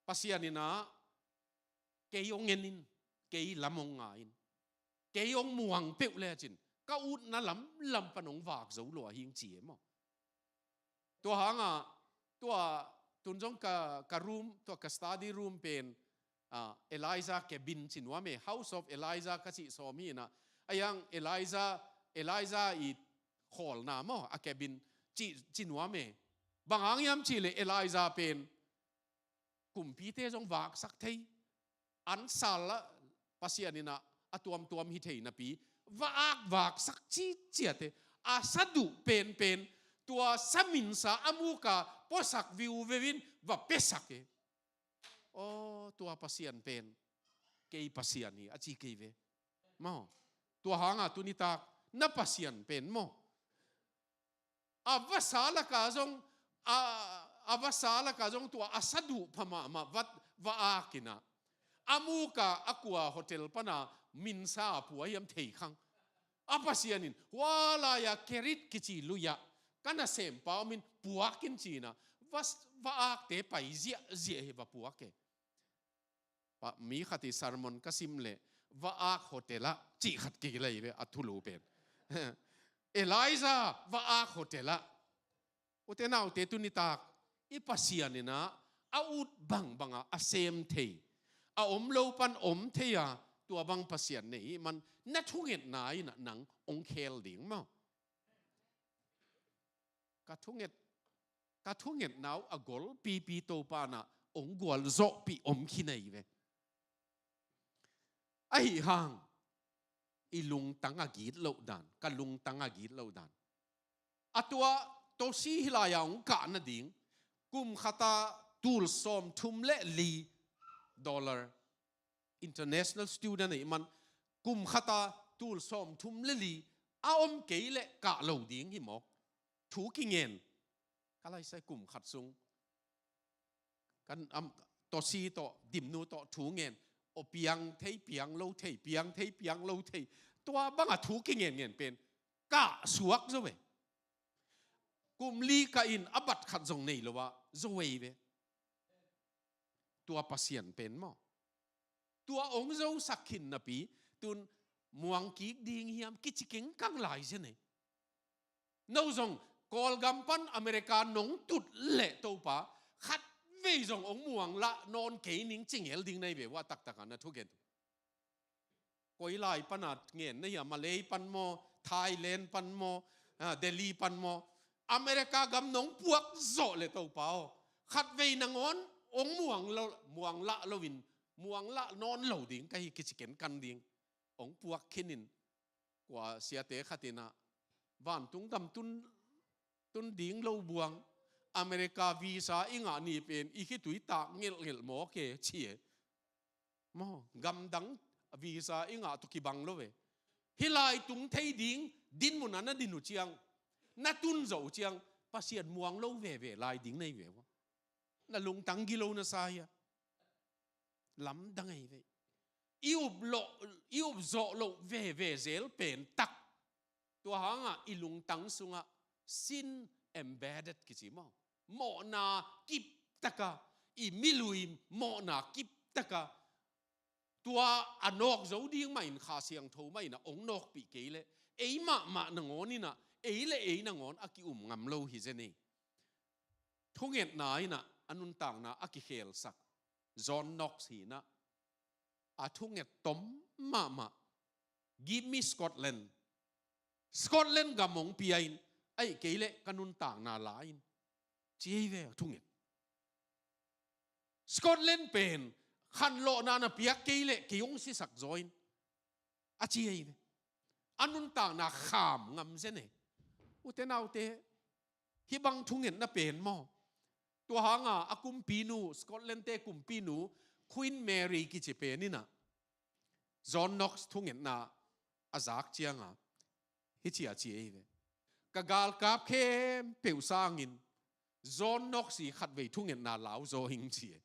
Speaker 1: ปัสยันนี่นะเกยองเงินินเกยลำมงงาอินเกยองม่วงเปิวเลยจินก็อุดนั่นลำปนงฝากจะหลัวหิงจีมั้งตัวหางตัวตุนจงกับรูมตัวกับสตูดี้รูมเป็นเอลิซาแกบินจินว่าเม House of Eliza ก็สิสอมีนะไอ้ยังเอลิซาอีฮอลน่ะมั้งแกบินจินว่าเมบางครั้งยามจีเลยเอลิซาเป็นกลุ่มพีเตจงฝากสักทีอันสาละปัสยานินะอตัวมฮิตเฮนะปีวากสักจีเจียเตอาสะดุเป็นตัวสมินสาอามูกาปอสักวิวเววินว่าเปสักเอโอ้ตัวปัสยานเป็นเกยปัสยานีอาจีเกยเวมอตัวหางตุนิตากนับปัสยานเป็นมออาวสาละกาจงอาวสาละกาจงตัวอาสะดุพมาว่าอากินะอามูกาอกัวโฮเทลปนามินซาผัวยามเทขังอาปัสยานินวาลายาเคริตกิจิลุยะกันน่ะเสมปามินปัวกินจีนะว่าอาเตไปเจียเฮบปัวเกปะมีขัดสารมอนก็ซิมเลว่าอาโฮเทละจีขัดกี่เลยเวอัทุลูเป็นเอลิซาว่าอาโฮเทละอุเทนาอุเตตุนิตากอีปัสยานินะอาอุดบังอาเซมเทอาอมโลปันอมเทียตัวบังปัสยันนี่มันนัททุเงตนายนะหนังองเคลดิ่งมั้งกระทุเงตนาวอกอลปีโตปานะองกวลโซปีอมขี้ในเวไอห่างอีลุงตังอากีดโลดันกันลุงตังอากีดโลดันตัวโตซีฮิลายองกะนะดิ่งกุมขตาตูลซอมทุมเลลี$international student นี่มันกุมขตาตูลซอมทุมเลลีอาอมเกยเลกะโลดิ่งหิมอกถูกิเงินก็เลยใส่กุมขัดซุงกันต่อซีต่อดิมนูต่อถูเงินโอเปียงเทเปียงโลเทเปียงโลเทตัวบังถูกิเงินเป็นกะสวกซะเวกุมลีกะอินอบัดขัดซงนี่หรือว่าซวยเวตัวปัสยันเป็นมั้งตัวองค์เจ้าสักขินนะปีตุนมวงกีกดิ่งเฮียมกิจเก่งกังหลายเช่นนี้นู่นจงกอลกัมปันอเมริกาหนงตุดเละตัวป่าขัดเวจงองค์มวงละนอนเกยนิ่งจิงเฮลดิ่งในเบว่าตักกันนะทุกเกตกอยไล่ปันอัดเงี้ยนี่มาเลยปันโมไทยแลนด์ปันโมเดลีปันโมอเมริกากำนงพวกโซเลยตัวป่าขัดเวนงอนองม่วงละละวินม่วงละนอนเหล่าดิ่งก็ฮิกิจเก่งกันดิ่งองพวกขินินกว่าเสียเตะขัดนะวันตุงดำตุนดิ่งเหล่าบวงอเมริกาวีซ่าอิงานี่เป็นอีกตุยตากเงลหมอเกเชียมอกำดังวีซ่าอิงาตุกิบังโลเวฮิไลตุงไทยดิ่งดินมุนันดินุเชียงนัดตุนเจ้าเชียงภาษีม่วงโลเวไลดิ่งในเววนั่นลงตังกิโลนะสายล้ำดังไงเวอิวโจโลเวเซลเป็นตักตัวหางอิลุงตังสุงะซิน embedded กิจิมาโมนากิบตะกะอิมิลุยโมนากิบตะกะตัวอนอกโจดิ้งไม่อินขาเสียงโทไม่นะองนอกปีเกเลเอมาหนังอนี่นะเอหนังอนอากิงำโลฮิเจนี่ทุกเงตนายนะอนุนต่างนะอากิเคลสักจอห์นน็อกซ์ฮีนะอาทุกเงตตมมากิมมี่สกอตแลนด์กับมงปีอินไอ้เกลกันุนต่างนาลายจีเวทุกเงต สกอตแลนด์เป็นขันโลนานาเปียกเกลเกยงสิสักจอยอาชีพอันนุนต่างนาขามงำเสน่อุเทนเอาเตฮิบังทุงเห็นน่ะเป็นมอตัวหางอากุมปีนูสกอตแลนด์เตกุมปีนูควีนแมรี่กิจเป็นนี่นะจอห์นน็อกซ์ทุงเห็นน่ะอาจากเจียงฮิจิอาชีพกะกาลกับเข้มเปียวสร้างอินจอห์นน็อกซ์สีขัดไว้ทุงเห็นน่ะเหลาโจหิงเจีย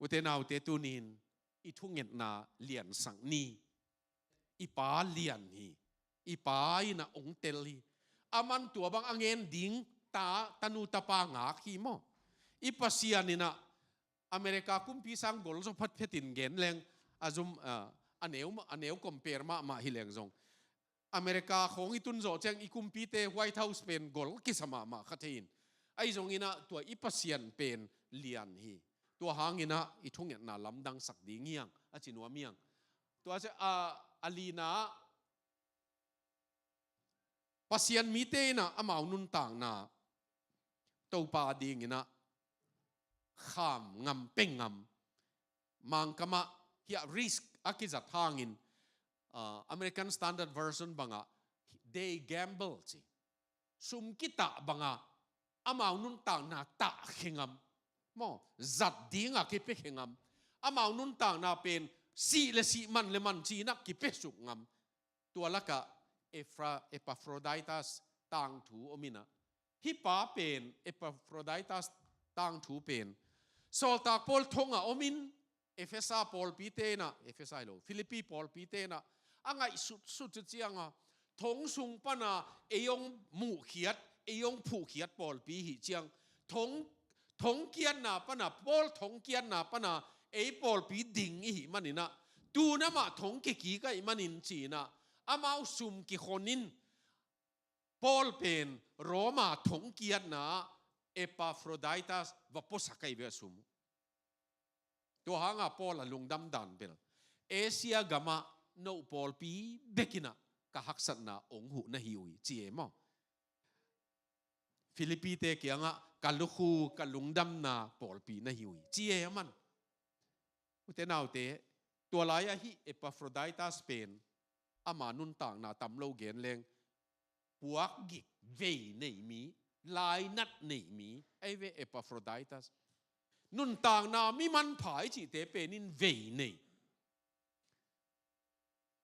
Speaker 1: อุเทนเอาเตตุนินอีทุงเห็นน่ะเลียนสังนีอีป้าเลียนฮีอีป้าอีน่ะองเตลีอามันตัวบางอังเงินดิ้งตาตนูตาปางาขี้มออีปัสยานี่นะอเมริกาคุมพิสังกอลสพัดเพตินเกนแรงอาจุมอันเอวคอมเพร์มาฮิเลงซงอเมริกาของอีตุนโจเจงอีคุมพิเตไวท์เฮาส์เป็นกอลกิสมาขัดเห็นไอซงอีนะตัวอีปัสยานเป็นเลียนฮีตัวหางอีนะอีทุ่งเนี่ยน่าลำดังสักดีเงียงอาจินวเมียงตัวเจ้าอาลีนาปัสยันมีเตนะอามาอุนต่างนะตัวปาดีงินะข้ามงำเป็งงำมังกะมะเฮียริสอากิจัดทางอินอเมริกันสแตนดาร์ดเวอร์ชันบังอ่ะ they gamble สิสุมกิตะบังอ่ะอามาอุนต่างนะตะเขงำมอจัดดีงะกิเปเขงำอามาอุนต่างนะเป็นสีเลสีมันเลมันจีนักกิเปสุกงำตัวละกะเอปาโฟรไดตัสต่างถูอมินะฮิปาเป็นเอปาโฟรไดตัสต่างถูเป็นโซลตากพอลทงอมินเอเฟซาพอลปีเตนะเอเฟซาโลฟิลิปปีพอลปีเตนะอ่างไงสุดเจียงทงสุงปนะเอยงหมู่เขียดเอยงผู้เขียดพอลปีหิเจียงทงเกียนนะปนะพอลทงเกียนนะปนะเอพอลปีดิ่งอีหิมันนี่นะดูนะมาทงกี่ก็อีมันนินจีนะอามาสุมกิคนนินพอลเป็นโรมาทงเกียนนะเอปาโฟรไดตัสวัปสักไอเวสุมตัวหางพอลลุงดำดันเบลเอเชียกามาโนพอลปีเบกินะกะฮักสันนะองหูนะฮิวจีเอมอฟิลิปปีเตเกียงะกัลลุคูกัลลุงดำนะพอลปีนะฮิวจีเอมันอุเทนเอาเตตัวลายฮิเอปาโฟรไดตัสเป็นอามานุนต่างนาตำโลเกนเลงพวกกิกเวในมีลายนัดในมีไอเวเอปาโฟรไดตัสนุนต่างนามีมันผายจิเตเป็นนินเวใน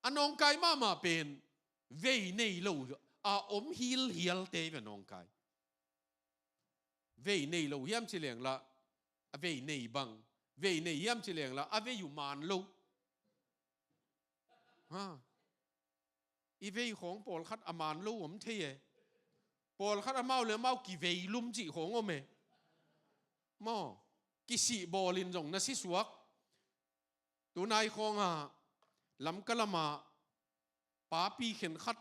Speaker 1: อันนองไกมาเป็นเวในโลอาอมฮิลเตเป็นนองไกเวในโลยามเฉลียงละเวในบังเวในยามเฉลียงละเวอยู่มานโลฮะอีเวของปอลคัดอามานลูผมเที่ยปอลคัดอามาเลยมากี่เวลุมจีของอเมมอกิสิบอลินจงนัสิสวกตัวนายของลำกะละมาป้าปีเข็นคัด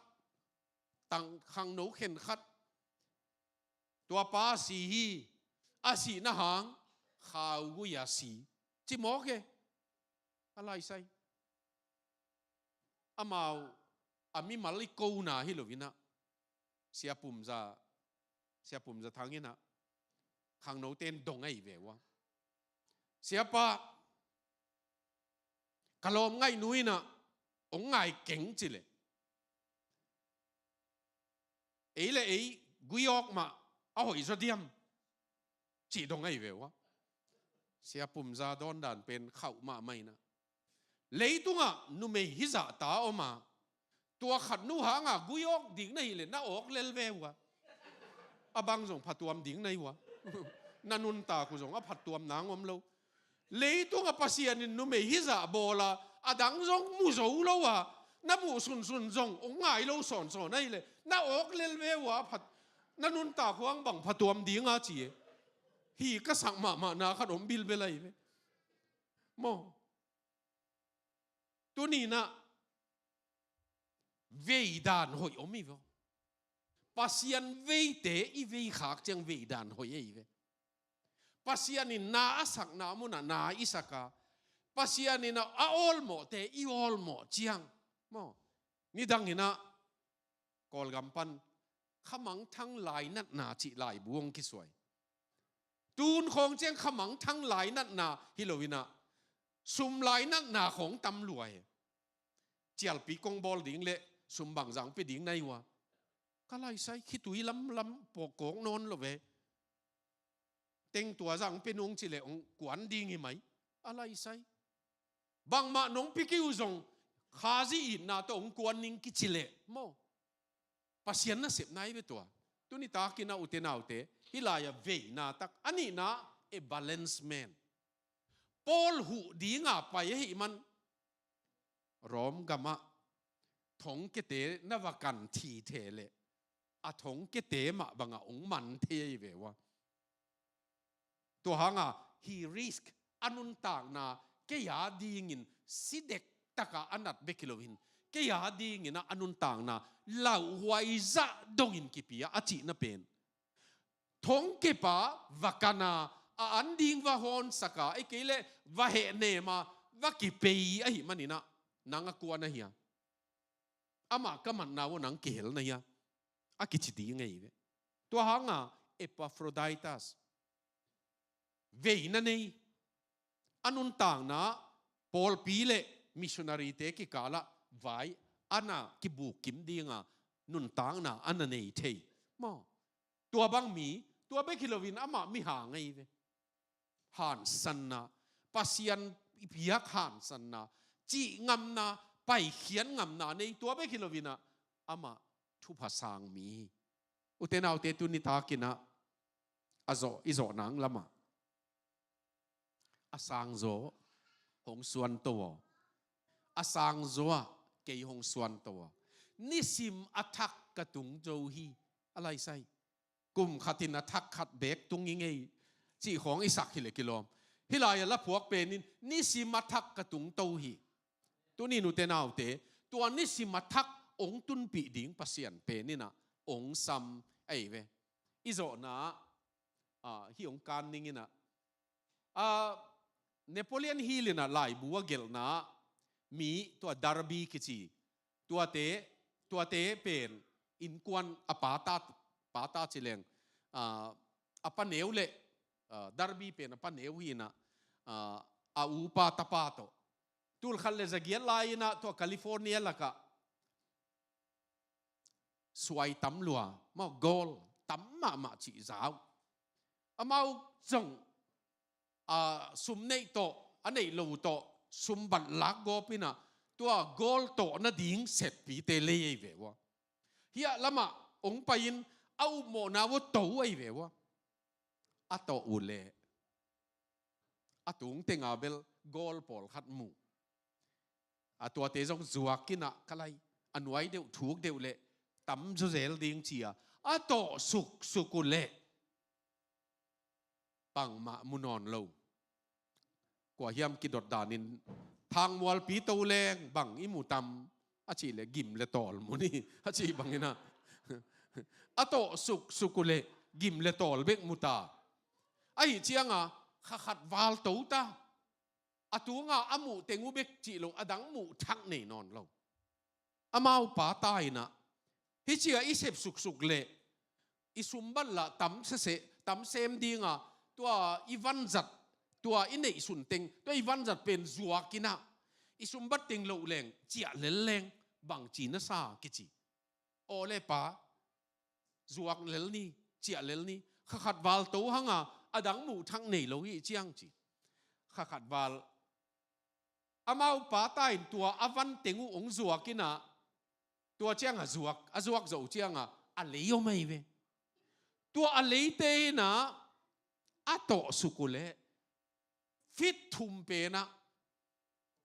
Speaker 1: ตังขังหนูเข็นคัดตัวป้าสีอาสีนะหางข่าวกุยาสีจิมอกเกอะไรใส่อามาอามีมาลิโกนาฮิโลวินะเสียปุ่มจะทางนี้นะขังโนเต้นดงไอเววะเสียปะกะลอมไงนุ้ยนะองไงเก่งจิเลยกุยออกมาเอาหอยสะเดียมจีดงไอเววะเสียปุ่มจะโดนด่านเป็นเข้ามาไม่นะเลยตุงนุเมฮิจะตาออกมาตัวขัดนูหางกุยออกดิ่งในเลยน่าออกเลเววะบังส่งผัดตัวมดิ่งในวะนันุนตาคุส่งผัดตัวมนางอมโลเลยตัวปัสยานินนุเมฮิจะโบลาดังส่งมุโซโลวะน้ามุสุนส่งองง่ายโลสอนในเลยน่าออกเลเววะผัดนันุนตาควงบังผัดตัวมดิ่งจีฮีก็สั่งมานาขนมบิลเบลัยเว้มอตัวนี้นะเวดานหอยอมีวะปัสยันเวเตอีเวขากจังเวดานหอยเวปัสยันนินาสักนามุนาอิสักาปัสยันนินาอาออลโมเตอีออลโมจียงมอนี่ดังนี้นะกอลกัมปันขมังทั้งหลายนัดนาจิหลายบวงกิสวย ตูนของเจียงขมังทั้งหลายนั่นนาฮิโลวินะสุมหลายนั่นนาของตำรวจเจียลปีกงบอลดิ่งเละสุมบังจังไปดิ่งในวะก็ไล่ใส่คิดตุยล้ำปกกงนนละเวเต็งตัวจังเป็นองค์จิเลองกวนดิ่งไหมอะไรใส่บางมาน้องพิกิวจงข้าจีอินนาตัวองกวนนิ่งกิจิเลโมปัสยันน่ะเสพไหนไปตัวตัวนี้ตากินเอาอุเทนาอุเทฮิลายาเวนาตักอันนี้นะบาลานซ์แมนปอลหูดีงาไปให้มันรอมกามะทงเกเตนวกันทีเทเลอะทงเกเตมาบังอาองมันเทยเววะตัวหางา he risk อนุนต่างนาเกียดีงินสิเด็กตะกะอนัดเบกิโลวินเกียดีงินะอนุนต่างนาเหล่าไวซะดงอินกิปียอาจินะเป็นทงเกปาวกันนาอันดิงวะฮอนสกาไอ้เกเลวะเหเนมาวะกิเปย์ไอ้มันนี่นะนังกวนนะเฮียอามาก็มันนาวนังเกลนะเฮียอากิจิดีไงเว้ตัวหางาเอปาโฟรไดตัสเวนันนี่อนุนต่างนะปอลปีเลมิชชันนารีเตกิกาละไว้อันน่ะกิบุกิมดีงานุนต่างนะอันนั้นเองเทยมอตัวบางมีตัวเบกิโลวินอามามีหางไงเว้หันสันนะปัสยันพิยักหันสันนะจีงำนะไปเขียนงำนะในตัวเบกิโลวินะอามาทุภาษามีอุเทนาอุเตตุนิตากินะอาโซอิโซนังละมาอาสังโซหงส่วนตัวอาสังโซเกยหงส่วนตัวนิสิมอัทักกระตุงโจฮีอะไรใส่กลุ่มขัดินอัทักขัดเบกตุงยังไงจีของอิสักฮิเลกิโลมฮิลายละพวกเป็นนิสิมอัทักกระตุงโตฮีตัวนี้นุเตนาอุเตตัวนิสิมอัทักองตุนปีดิ่งปัสยันเป็นนี่นะองซัมไอเวอิโซนะฮิองการนิ่งนะเนโปเลียนฮิลนะลายบัวเกลนะมีตัวดาร์บีกิจีตัวเตเป็นอินกวนอปาตาจิเลงอปะเนวเลดาร์บีเป็นอปะเนวฮีนะอูปาตาปาโตตูลขันเลจะเกียร์ลายนะตัวแคลิฟอร์เนียละกะสวยตั้มลัวมาโกลตั้มมาจีสาวมาจงสุมเนยโตอันไหนลูโตสุมบัตลักโกปินะตัวโกลโตนั่นดิ่งเสร็จปีเตเล่เววะเฮียละมาองไปยินเอาโมนาวโตไอเววะอัตโตอุเล่อัตุงเตงอาเบลโกลปอลขัดมูตัวเตจงจวกกินะกะไรอันไว้เดียวถูกเดียวเละตั้มจุเซลดิ่งเชียอัตโตสุกุเล่ปังมามุนอนโลกว่าเฮียมกิดดดานินทางวัลปีโตแรงบังอิมูตัมอาชีเลกิมเลตอลมุนี่อาชีบังนี่นะอัตโตสุกุเล่กิมเลตอลเบกมุตาไอเจียงขัดวาลตูตาอตัวอามูเตงูเบกจีโลอดังมูทักเนนอนโลอามาป่าตายนะฮิเจียอิเสบสุกเล่อิสุมบัลละตั้มเซมดีตัวอีวันจัดตัวอินเนสุนเต็งตัวอีวันจัดเป็นจัวกินะอิสุมบัดเต็งโลแรงเจียเลแรงบังจีนซากิจิโอเลปาจัวเลนี่เจียเลนี่ขัดวาลโตหังอดังมูทั้งเนโลฮีเจียงจีขัดวาลอามาป่าใต้ตัวอวันเต็งองจัวกินะตัวเจียงจัวจะเจียงอะไรยังไม่เวตัวอะไรเตนะอัตโตสุกุเลฟิตทุมเปนะ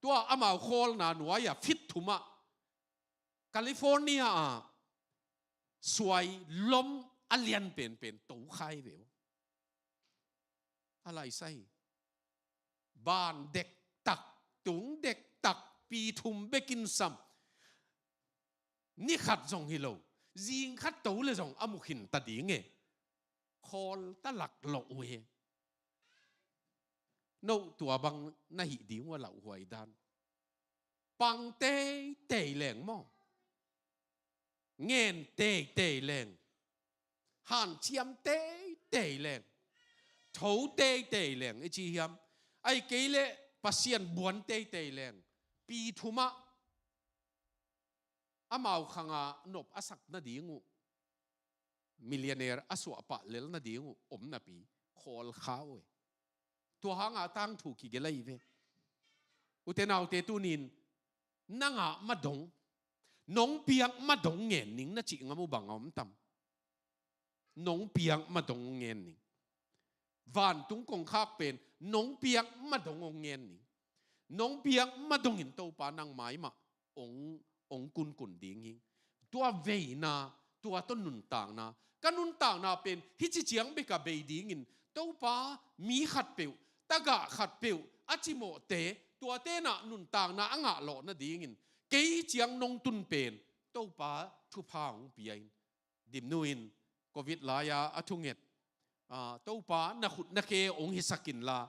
Speaker 1: ตัวอามาโคลนาหนัวอย่าฟิตทุมแคลิฟอร์เนียสวยล้มอเลียนเป็นตู้ไข่เววอะไรใส่บ้านเด็กตักตุงเด็กตักปีทุมเบกินซัมนี่ขัดจงฮิโลยิงขัดตู้เลยจงอามุขินตัดดีเงคอลตะหลักหลอกเวโนตัวบังนาหิดีว่าเหล่าหวยดันปังเตแรงมั่งเงินเตแรงหันเชียมเตแรง thấu tê tê leng ấy chi hiam ai cái lệ pasien buồn tê tê leng pi thuma amau khanga nop asak na dingu millionaire aswa pa lel na dingu na pi khol khawe tua hanga tang thu ki gelai ve utenau te tunin nanga madong nong piang madong ngen ning na chi ngamu bangom tam nong piang madong ngen ning van tung kong khak pen nong piang madong ngen ning nong piang madong in to pa nang mai ma ong kun ding hing tua ve na tua to nun tang na kanun tang na pen hi chi chiang be ka be ding in to pa mi khat peu taga khat peu achimo te tua te na nun tang na anga lo na ding in cái chiang nông tun pen tâu pa thu phang piain dim nuin covid la ya athunget tâu pa na khut na ke ong hisakin la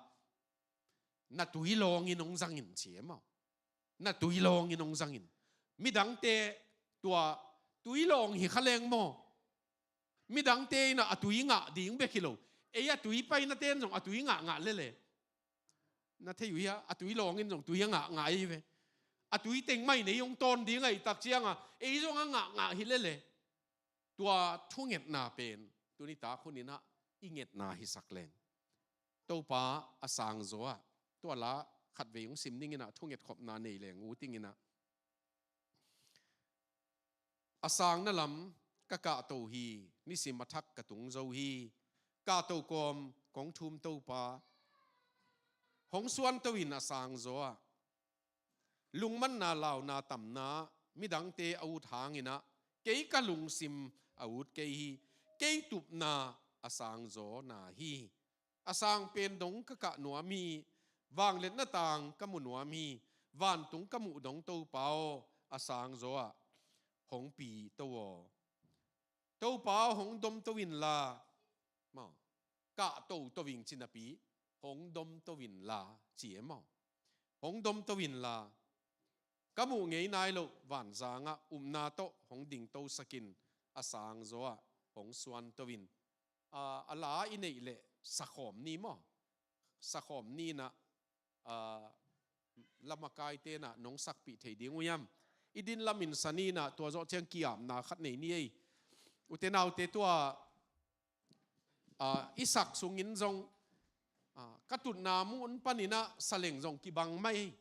Speaker 1: na tui long in ong zangin chiema na tui long in ong zangin midang te tua tui long hi khaleng mo midang te na atui nga ding be kilo e ya tui pai na ten jong atui nga le na thei ya atui long in jong tui nga ai ve tui tình mai này用 tôn đi ngay tắc chiang ấy trong ngạ hi lệ tua thu nghẹt na pen tu ni ta khun ina inget na hi sak len tâu pa asang zo tua la khát về yung sim ning ina thu nghẹt khop na nei leng u ting ina asang na lam ka tâu hi ni sim mathak ka tung zo hi ka tâu kom kong thum tâu pa hong suan tâu in asang zo lung man na lao na tam na midang te out hangina kei ka lung sim out kei hi kei tup na asang zo na hi asang pen dong ka nuami wang let na tang kamu nuami van tung kamu dong to pao asang zo hong pi to pao hong dom to win la ma ka to wing chinapi hong dom to win la chi mo hong dom to win la kamu ngei nai lo van zanga na to hong ding to sakin asang zo hong suan to win ala inei le sakhom ni mo sakhom ni na lamakai te na nong sak pi thei ding uyam idin lamin sanina to zo cheng kiam na khat nei ni ei utenau te to isak sungin zong katut na mun panina saleng zong ki bang mai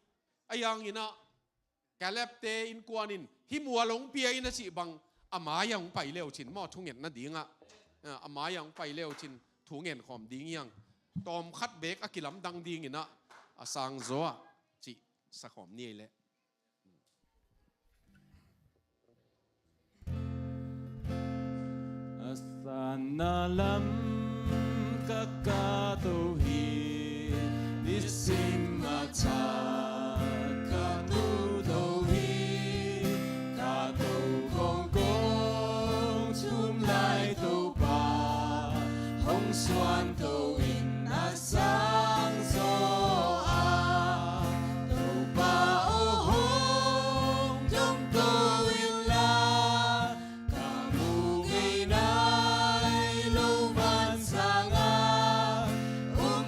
Speaker 1: ayang ina kalep te in kuanin hi mualong pia ina si bang amayang pai leo chin mo thungen na dinga amayang pai leo chin thungen khom ding yang tom khat bek akilam dang ding ina asang zo chi sa khom ni le
Speaker 2: asanalam kakatohi nisimata xuân thâu in asang zo thâu ba ô hong trong thâu in la cả mù ngày nay lâu van sang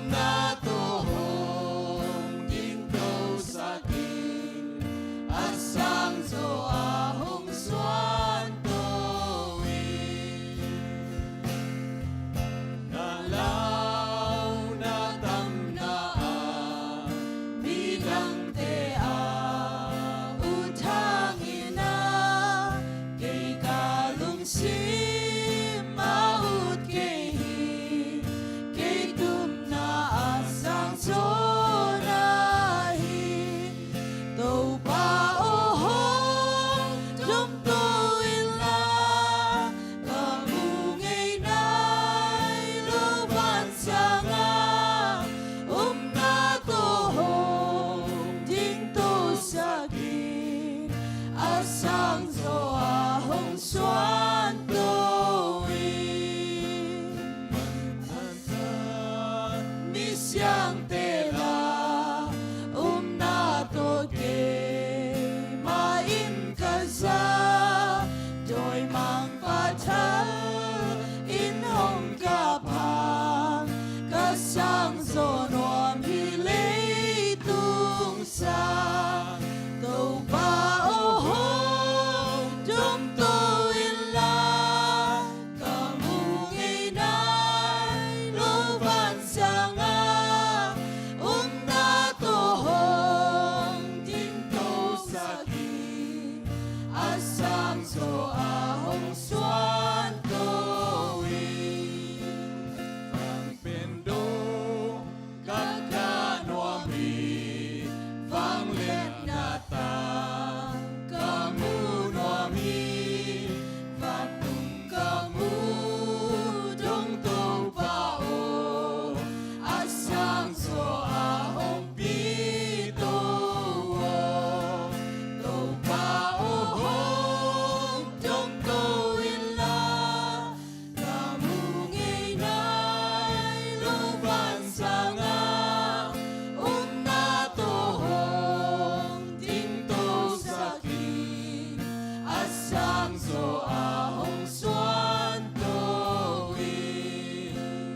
Speaker 2: na tô hong ding thâu sa kin asang zo hong xuân in hong ka phang ka so a hong xoan tôi vang bên đô các ca noa mi vang lên na ta ca mu noa mi và tung ca mu trong tô pa o a sang so a hong pi tô tô pa o hong trong tô in la ca mu ngày nay lâu van sang a na tô hong tin tô sa ki a sang so a hong xoan tô in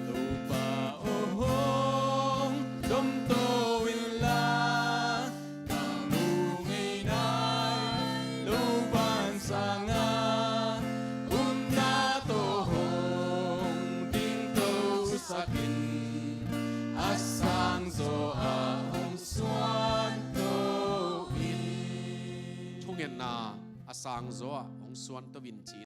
Speaker 2: tô pa o hong trong tô in la ca mu ngày nay lâu van sang a na tô hong tin tô sa ki a sang so a hong xoan tô in
Speaker 1: thung hiện na asang zo ong suan to vin chi